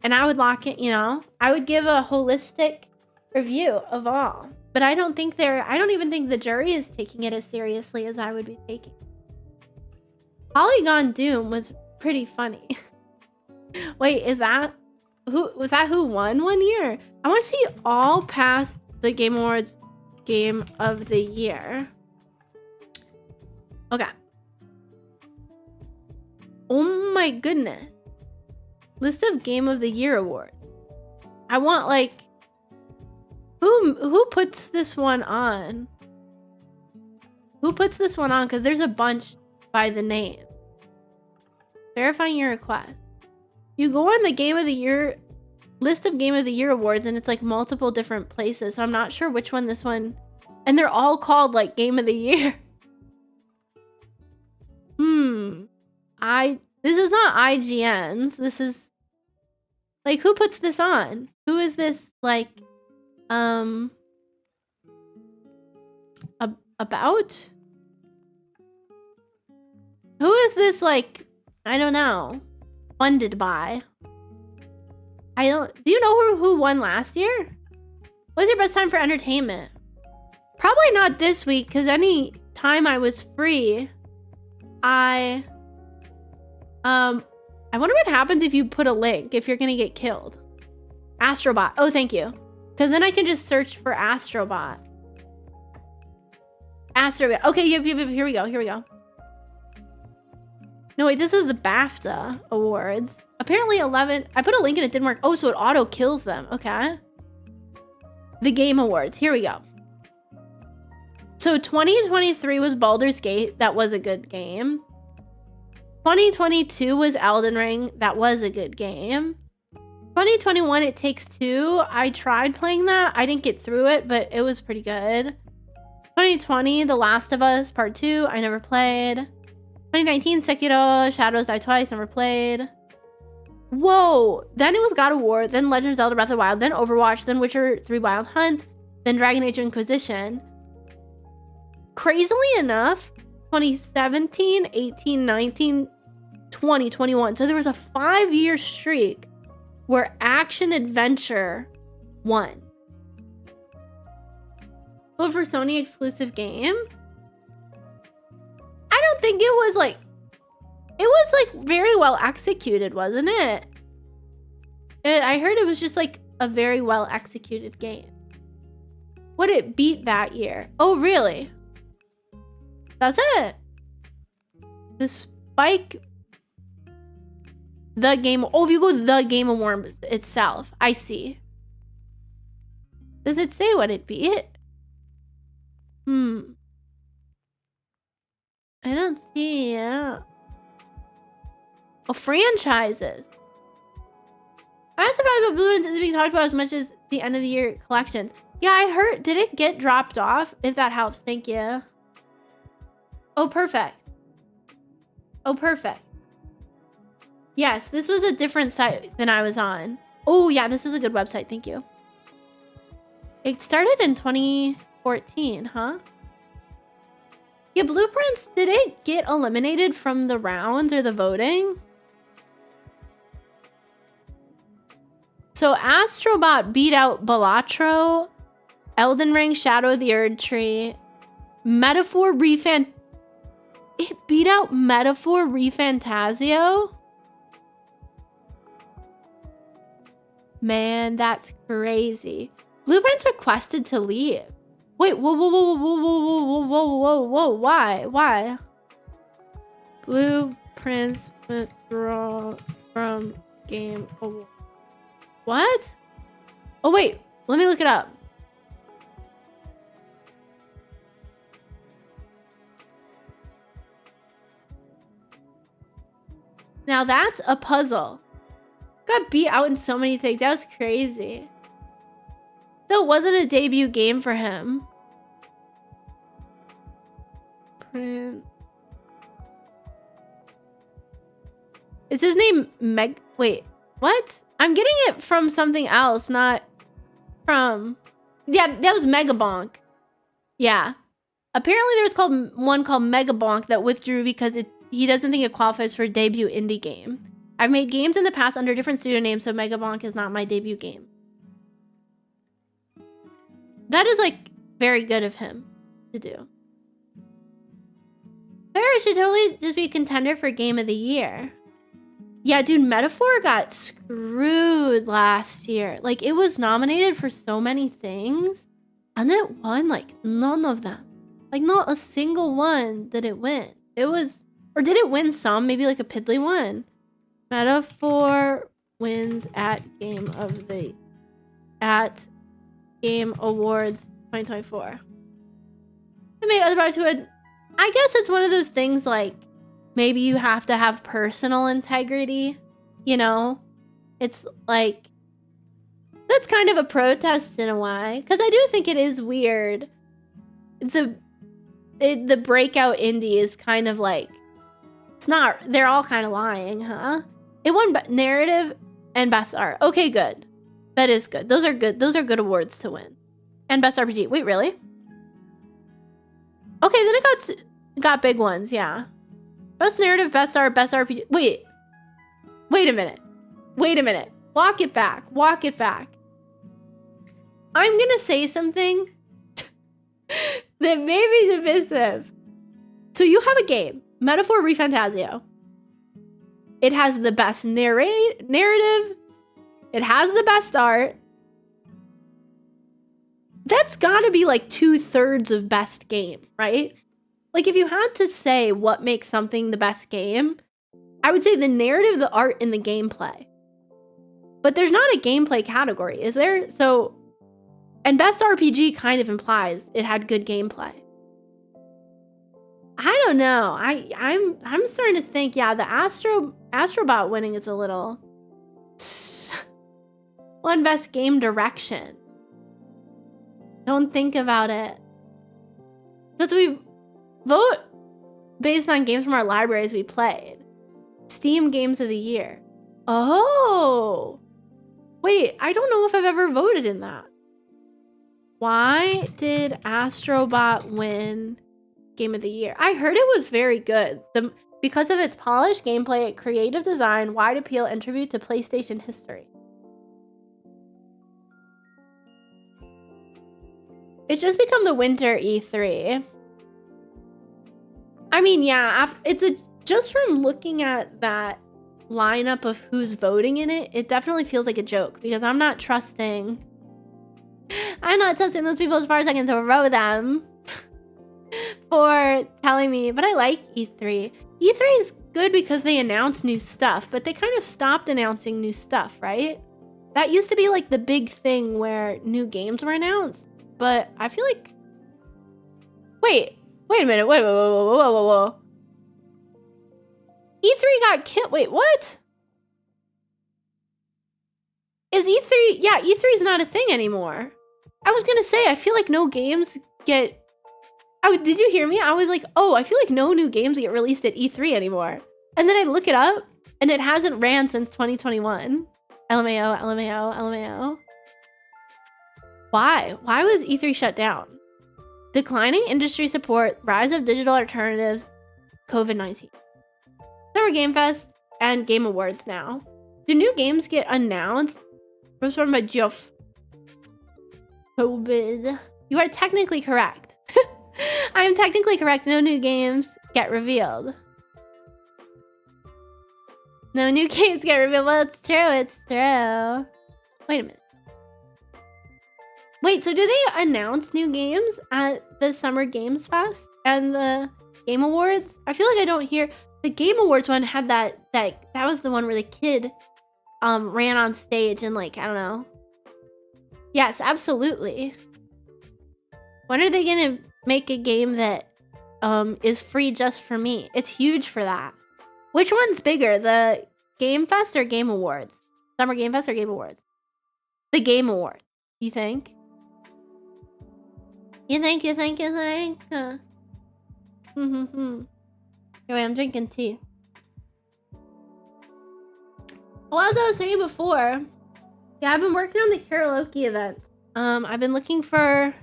A: and I would lock it, you know? I would give a holistic review of all. But I don't even think the jury is taking it as seriously as I would be taking. Polygon Doom was pretty funny. Wait, who won one year? I want to see all past the Game Awards Game of the Year. Okay. Oh my goodness. List of Game of the Year awards. I want like who puts this one on? Who puts this one on? Because there's a bunch by the name. Verifying your request. You go on the Game of the Year list of Game of the Year awards and it's like multiple different places. So I'm not sure which one this one, and they're all called like Game of the Year. This is not IGN's. This is like, who puts this on? Who is this like, about? Who is this like, I don't know, funded by? Do you know who won last year? What's your best time for entertainment? Probably not this week, because any time I was free, I I wonder what happens if you put a link, if you're gonna get killed. Astrobot. Oh, thank you. Because then I can just search for Astrobot. Astrobot. Okay, yep, here we go, here we go. No, wait, this is the BAFTA awards. Apparently 11, I put a link and it didn't work. Oh, so it auto kills them, okay. The Game Awards, here we go. So 2023 was Baldur's Gate, that was a good game. 2022 was Elden Ring, that was a good game. 2021, It Takes Two, I tried playing that. I didn't get through it, but it was pretty good. 2020, The Last of Us Part 2, I never played. 2019, Sekiro, Shadows Die Twice, never played. Whoa! Then it was God of War, then Legend of Zelda Breath of the Wild, then Overwatch, then Witcher 3 Wild Hunt, then Dragon Age Inquisition. Crazily enough, 2017, 18, 19, 20, 21. So there was a 5-year streak where action adventure won. But for Sony exclusive game, I don't think it was like, it was like very well executed, wasn't it? I heard it was just like a very well executed game. What it beat that year? Oh, really? That's it. The Spike. The game. Oh, if you go the Game Awards itself, I see. Does it say what it beat? I don't see it. Oh, franchises. I'm surprised that Blue isn't being talked about as much as the end of the year collections. Yeah, I heard. Did it get dropped off? If that helps, thank you. Oh, perfect. Oh, perfect. Yes, this was a different site than I was on. Oh, yeah, this is a good website. Thank you. It started in 2014, huh? Yeah, Blueprints, did it get eliminated from the rounds or the voting? So Astrobot beat out Balatro, Elden Ring, Shadow of the Erdtree, Metaphor Refant. It beat out Metaphor Refantasio? Man, that's crazy. Blueprints requested to leave. Wait, whoa, why? Blueprints withdraw from game award. What? Oh, wait, let me look it up. Now that's a puzzle. Got beat out in so many things. That was crazy. So it wasn't a debut game for him. Print. Is his name Meg? Wait, what? I'm getting it from something else, not from... Yeah, that was Megabonk. Yeah. Apparently there was one called Megabonk that withdrew because he doesn't think it qualifies for a debut indie game. I've made games in the past under different studio names, so Megabonk is not my debut game. That is, like, very good of him to do. Fair should totally just be a contender for Game of the Year. Yeah, dude, Metaphor got screwed last year. Like, it was nominated for so many things, and it won, like, none of them. Like, not a single one did it win. It was... Or did it win some? Maybe, like, a piddly one. Metaphor wins at Game Awards 2024. I made other parts who had... I guess it's one of those things, like, maybe you have to have personal integrity, you know? It's like... That's kind of a protest in a way. Because I do think it is weird. The breakout indie is kind of like... It's not... They're all kind of lying, huh? It won narrative and best art. Okay, good. That is good. Those are good. Those are good awards to win. And best RPG. Wait, really? Okay, then it got big ones, yeah. Best narrative, best art, best RPG. Wait a minute. Walk it back. I'm gonna say something that may be divisive. So you have a game, Metaphor Refantasio. It has the best narrative. It has the best art. That's gotta be like 2/3 of best game, right? Like if you had to say what makes something the best game, I would say the narrative, the art, and the gameplay. But there's not a gameplay category, is there? So, and best RPG kind of implies it had good gameplay. I don't know. I'm starting to think, yeah, the Astrobot winning is a little. One best game direction. Don't think about it. Because we vote based on games from our libraries we played. Steam Games of the Year. Oh. Wait, I don't know if I've ever voted in that. Why did Astrobot win Game of the Year? I heard it was very good. Because of its polished gameplay, creative design, wide appeal, and tribute to PlayStation history. It's just become the winter E3. I mean, yeah, just from looking at that lineup of who's voting in it, it definitely feels like a joke because I'm not trusting those people as far as I can throw them for telling me, but I like E3. E3 is good because they announce new stuff, but they kind of stopped announcing new stuff, right? That used to be like the big thing where new games were announced. But I feel like... Wait a minute. Whoa. E3 got killed. Wait, what? Is E3... Yeah, E3 is not a thing anymore. I was gonna say, I feel like no games get... did you hear me? I was like, oh, I feel like no new games get released at E3 anymore. And then I look it up, and it hasn't ran since 2021. LMAO. Why? Why was E3 shut down? Declining industry support, rise of digital alternatives, COVID-19. Summer Game Fest and Game Awards now. Do new games get announced? Responded by Geoff. COVID. You are technically correct. I am technically correct. No new games get revealed. No new games get revealed. Well, it's true. It's true. Wait a minute. Wait, so do they announce new games at the Summer Games Fest and the Game Awards? I feel like I don't hear... The Game Awards one had that was the one where the kid ran on stage and like, I don't know. Yes, absolutely. When are they gonna make a game that is free just for me? It's huge for that. Which one's bigger, the Game Fest or Game Awards? Summer Game Fest or Game Awards? The Game Awards, you think? You think? Anyway, I'm drinking tea. Well, as I was saying before, yeah, I've been working on the karaoke event. I've been looking for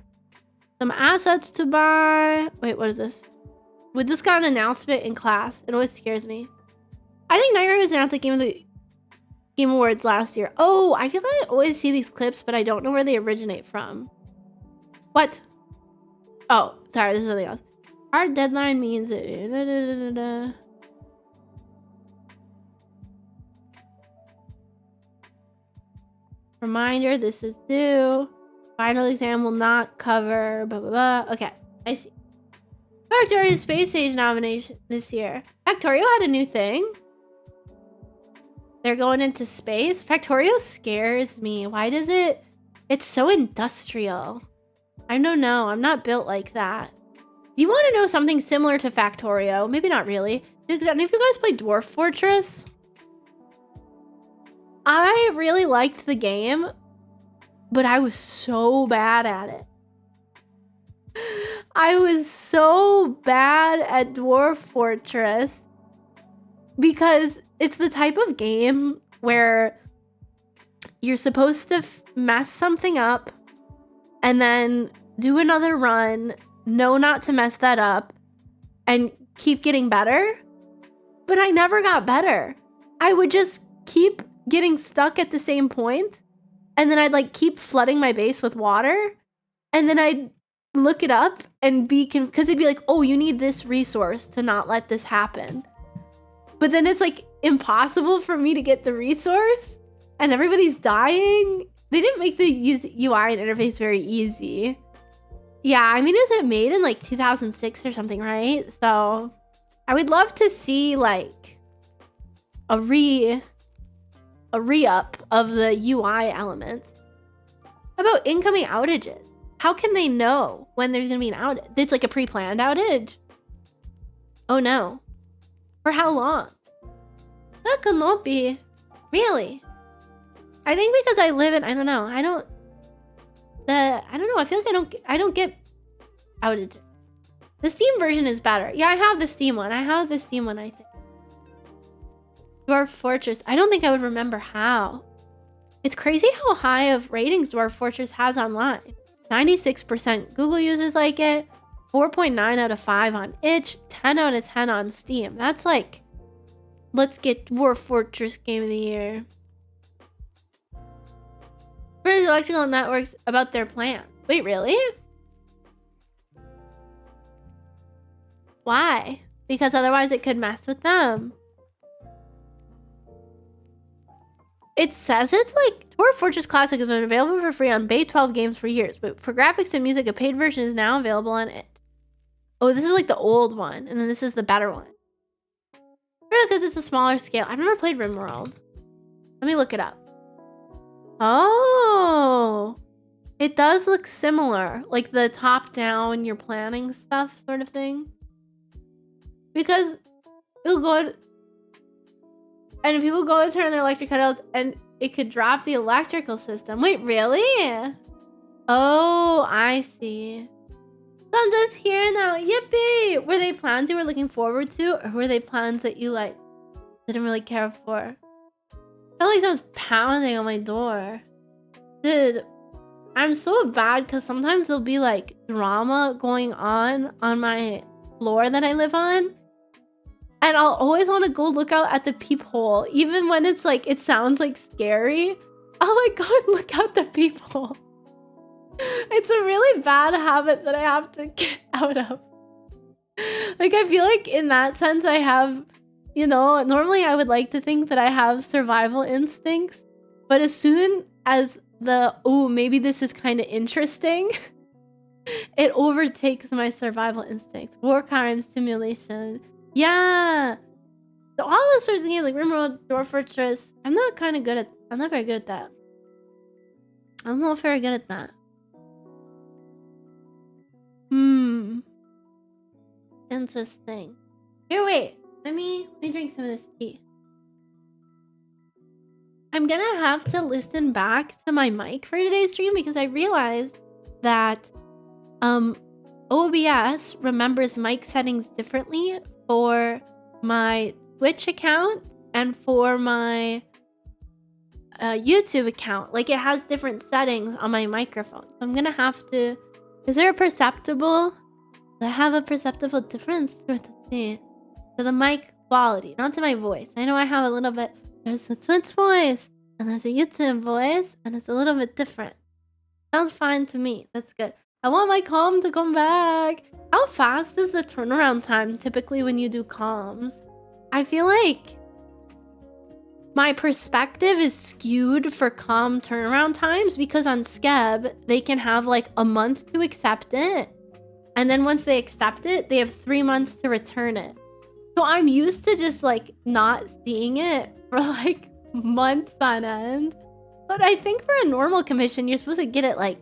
A: some assets to buy. Wait, what is this? We just got an announcement in class. It always scares me. I think Nightmare was announced at Game Awards last year. Oh, I feel like I always see these clips, but I don't know where they originate from. What? Oh, sorry, this is something else. Our deadline means that... Reminder, this is due. Final exam will not cover, blah, blah, blah. Okay, I see. Factorio Space Age nomination this year. Factorio had a new thing. They're going into space. Factorio scares me. Why does it... It's so industrial. I don't know. I'm not built like that. Do you want to know something similar to Factorio? Maybe not really. Did any of you guys play Dwarf Fortress? I really liked the game, but I was so bad at it. I was so bad at Dwarf Fortress because it's the type of game where you're supposed to mess something up and then do another run, know not to mess that up, and keep getting better. But I never got better. I would just keep getting stuck at the same point, and then I'd like keep flooding my base with water, and then I'd look it up and be because it'd be like, oh, you need this resource to not let this happen. but then it's like impossible for me to get the resource and everybody's dying. They didn't make the UI and interface very easy. Yeah, I mean, is it made in like 2006 or something, right? So I would love to see like a re-up of the UI elements. How about incoming outages? How can they know when there's gonna be an outage? It's like a pre-planned outage. Oh no. For how long? That could not be. Really? I think because I live in, I don't know. I don't know. I feel like I don't get outages. The Steam version is better. Yeah, I have the Steam one. I think. Dwarf Fortress. I don't think I would remember how. It's crazy how high of ratings Dwarf Fortress has online. 96% Google users like it. 4.9 out of 5 on itch. 10 out of 10 on Steam. That's like, let's get Dwarf Fortress Game of the Year. British Electrical Networks about their plan. Wait, really? Why? Because otherwise it could mess with them. It says it's like Dwarf Fortress Classic has been available for free on Bay 12 games for years, but for graphics and music, a paid version is now available on it. Oh, this is like the old one, and then this is the better one. Really, because it's a smaller scale. I've never played RimWorld. Let me look it up. Oh, it does look similar, like the top-down, you're planning stuff sort of thing. Because it'll go, and if people go to turn their electric cutouts, and it could drop the electrical system. Wait, really? Oh, I see. So I'm just here now. Yippee! Were they plans you were looking forward to, or were they plans that you like didn't really care for? I felt like someone's pounding on my door. Dude, I'm so bad because sometimes there'll be like drama going on my floor that I live on. And I'll always want to go look out at the peephole, even when it's like, it sounds like scary. I'll like go and look out the peephole. It's a really bad habit that I have to get out of. Like, I feel like in that sense, I have, you know, normally I would like to think that I have survival instincts, but as soon as oh, maybe this is kind of interesting, it overtakes my survival instincts. War crime simulation. Yeah. So all those sorts of games like RimWorld, Dwarf Fortress, I'm not very good at that. I'm not very good at that. Interesting. Here, wait. Let me drink some of this tea. I'm gonna have to listen back to my mic for today's stream because I realized that OBS remembers mic settings differently for my Twitch account and for my YouTube account. Like, it has different settings on my microphone. So I'm gonna have to... Is there a perceptible... I have a perceptible difference to the mic quality, not to my voice. I know I have a little bit... There's a Twitch voice, and there's a YouTube voice, and it's a little bit different. Sounds fine to me. That's good. I want my comm to come back. How fast is the turnaround time typically when you do comms? I feel like my perspective is skewed for comm turnaround times because on Skeb, they can have like a month to accept it. And then once they accept it, they have 3 months to return it. So I'm used to just like not seeing it for like months on end. But I think for a normal commission, you're supposed to get it like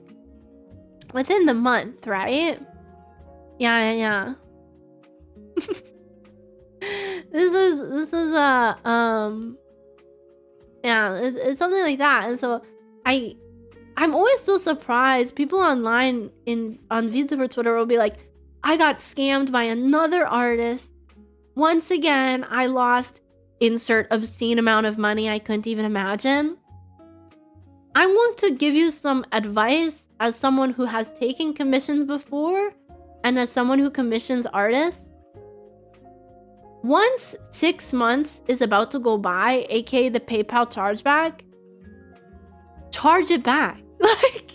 A: within the month, right? Yeah. This is it's something like that. And so I'm always so surprised. People online on VTuber Twitter will be like, I got scammed by another artist. Once again, I lost insert obscene amount of money I couldn't even imagine. I want to give you some advice as someone who has taken commissions before and as someone who commissions artists. Once 6 months is about to go by, aka the PayPal chargeback, charge it back. Like,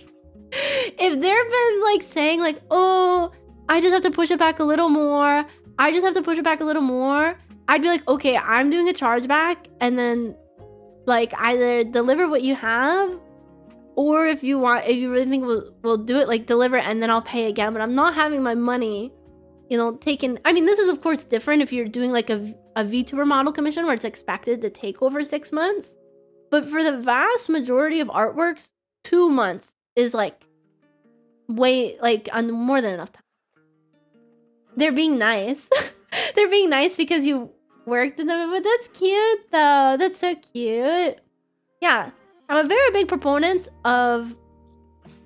A: if they've been like saying like, oh, I just have to push it back a little more, I'd be like, okay, I'm doing a chargeback, and then like either deliver what you have, or if you really think we'll do it, like deliver and then I'll pay again. But I'm not having my money, you know, taken. I mean, this is of course different if you're doing like a VTuber model commission where it's expected to take over 6 months. But for the vast majority of artworks, 2 months is like way, like more than enough time. They're being nice. They're being nice because you worked in them, but that's cute though. That's so cute. Yeah, I'm a very big proponent of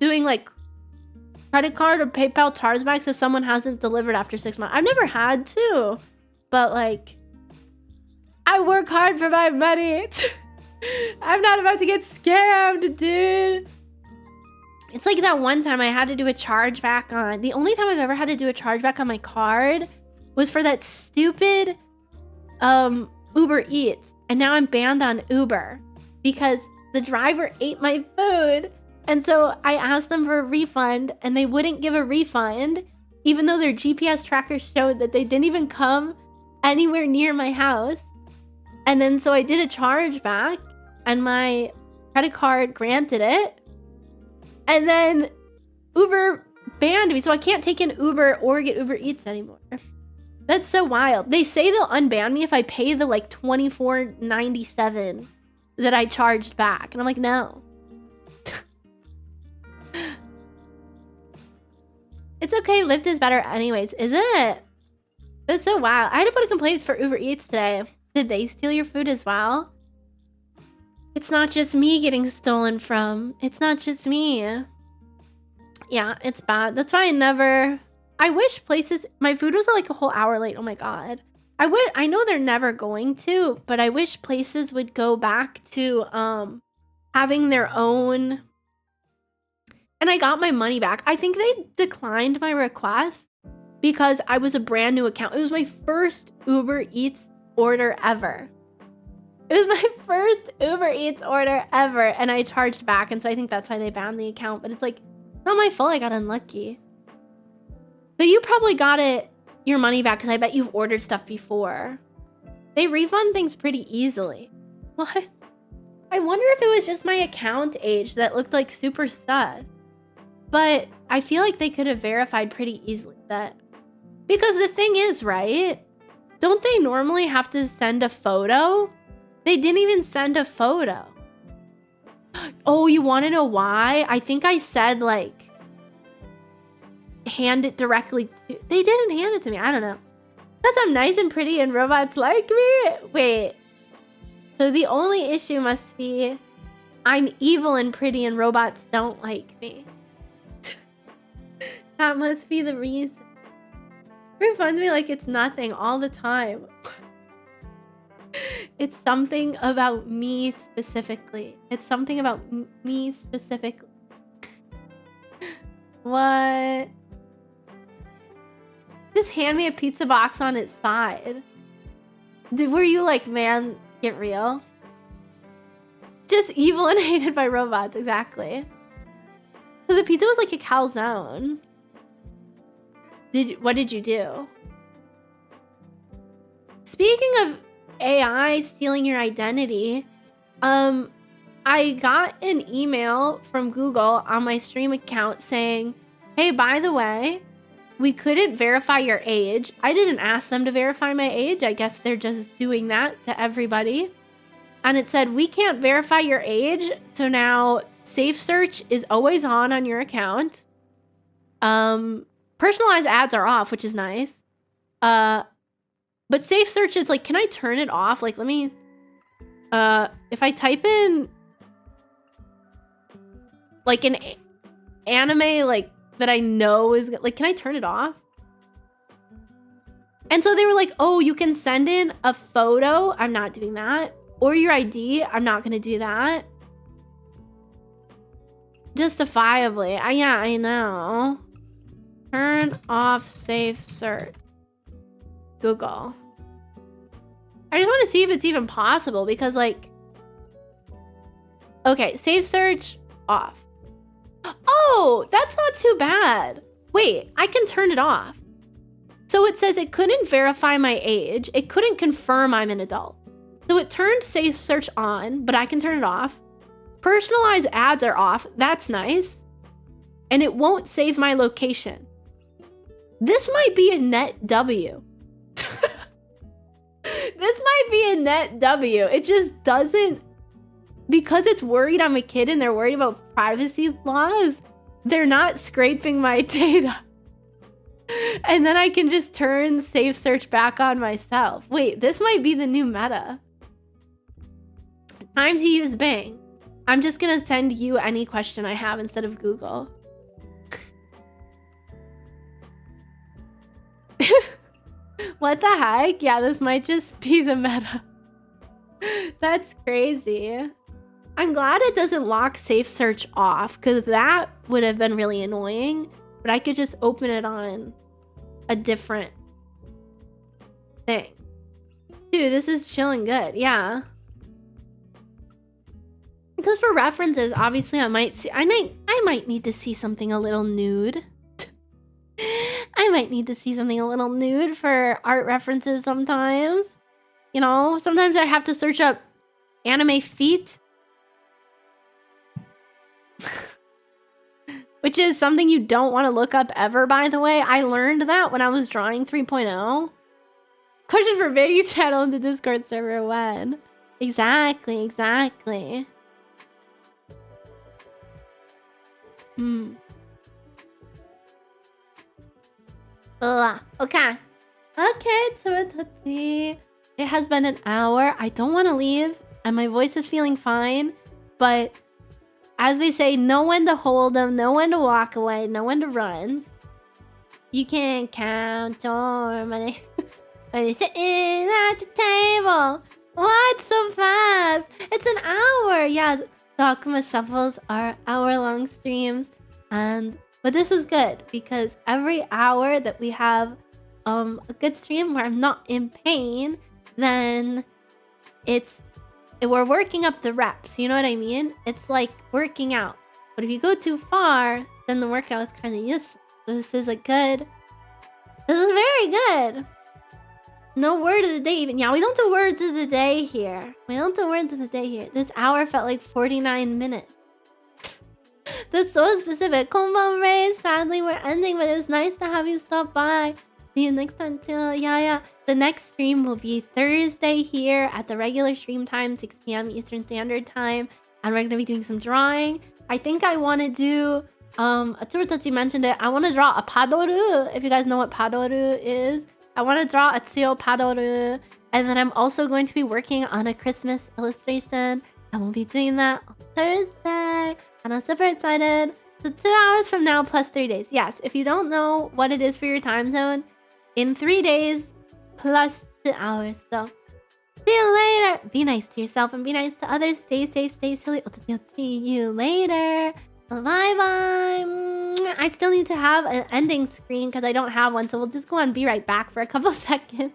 A: doing like credit card or PayPal chargebacks if someone hasn't delivered after 6 months. I've never had to, but like, I work hard for my money. I'm not about to get scammed, dude. It's like that one time I had to do a chargeback on, the only time I've ever had to do a chargeback on my card was for that stupid Uber Eats. And now I'm banned on Uber because the driver ate my food. And so I asked them for a refund and they wouldn't give a refund, even though their GPS tracker showed that they didn't even come anywhere near my house. And then so I did a chargeback and my credit card granted it. And then Uber banned me, so I can't take an Uber or get Uber Eats anymore. That's so wild. They say they'll unban me if I pay the like $24.97 that I charged back. And I'm like, no. It's okay, Lyft is better anyways, is it? That's so wild. I had to put a complaint for Uber Eats today. Did they steal your food as well? It's not just me getting stolen from. It's not just me. Yeah, it's bad. That's why I wish places, my food was like a whole hour late. Oh my God. I know they're never going to, but I wish places would go back to having their own. And I got my money back. I think they declined my request because I was a brand new account. It was my first Uber Eats order ever. It was my first Uber Eats order ever, and I charged back, and so I think that's why they banned the account. But it's like, it's not my fault I got unlucky. So you probably got your money back because I bet you've ordered stuff before. They refund things pretty easily. What? I wonder if it was just my account age that looked like super sus. But I feel like they could have verified pretty easily that. Because the thing is, right? Don't they normally have to send a photo? They didn't even send a photo. Oh, you want to know why? I think I said like, hand it directly to, they didn't hand it to me. I don't know. Because I'm nice and pretty and robots like me? Wait. So the only issue must be I'm evil and pretty and robots don't like me. That must be the reason. Refunds me like it's nothing all the time. It's something about me specifically. It's something about me specifically. What? Just hand me a pizza box on its side. Were you like, man, get real? Just evil and hated by robots, exactly. So the pizza was like a calzone. What did you do? Speaking of AI stealing your identity, I got an email from Google on my stream account saying, hey, by the way, we couldn't verify your age. I didn't ask them to verify my age. I guess they're just doing that to everybody. And it said, we can't verify your age. So now safe search is always on your account. Personalized ads are off, which is nice. But safe search is like, can I turn it off? Like, let me, if I type in like an anime, like that I know is like, can I turn it off? And so they were like, oh, you can send in a photo. I'm not doing that. Or your ID. I'm not going to do that. Justifiably. Yeah, I know. Turn off safe search. Google. I just want to see if it's even possible because like, okay, safe search off. Oh, that's not too bad. Wait, I can turn it off. So it says it couldn't verify my age. It couldn't confirm I'm an adult. So it turned safe search on, but I can turn it off. Personalized ads are off. That's nice. And it won't save my location. This might be a net W. This might be a net W. It just doesn't, because it's worried I'm a kid and they're worried about privacy laws, they're not scraping my data. And then I can just turn safe search back on myself. Wait, this might be the new meta. Time to use Bing. I'm just gonna send you any question I have instead of Google. What the heck? Yeah, this might just be the meta. That's crazy. I'm glad it doesn't lock safe search off, because that would have been really annoying. But I could just open it on a different thing. Dude, this is chilling good. Yeah. Because for references, obviously I might need to see something a little nude. I might need to see something a little nude for art references sometimes. You know, sometimes I have to search up anime feet. Which is something you don't want to look up ever, by the way. I learned that when I was drawing 3.0. Question for VOD YT Channel in the Discord server when? Exactly, exactly. Okay. Okay, Turatati. It has been an hour. I don't want to leave, and my voice is feeling fine, but as they say, know when to hold them, know when to walk away, know when to run. You can't count your money when you're sitting at the table. What? So fast? It's an hour. Yeah, the Shouakuma Shuffles are hour-long streams. But this is good because every hour that we have a good stream where I'm not in pain, then we're working up the reps, you know what I mean? It's like working out. But if you go too far, then the workout is kind of useless. So this is very good. No word of the day even. Yeah, we don't do words of the day here. This hour felt like 49 minutes. That's so specific. Konban Ray, sadly we're ending, but it was nice to have you stop by. See you next time too. Yeah. The next stream will be Thursday here at the regular stream time, 6 p.m. Eastern Standard Time. And we're going to be doing some drawing. I think I want to do, Tsurutatsu mentioned it. I want to draw a padoru. If you guys know what padoru is. I want to draw a Chio padoru. And then I'm also going to be working on a Christmas illustration. And we'll be doing that on Thursday. And I'm super excited. So 2 hours from now plus 3 days. Yes, if you don't know what it is for your time zone, in 3 days plus 2 hours. So see you later. Be nice to yourself and be nice to others. Stay safe, stay silly. I'll see you later. Bye-bye. I still need to have an ending screen because I don't have one. So we'll just go on Be Right Back for a couple seconds.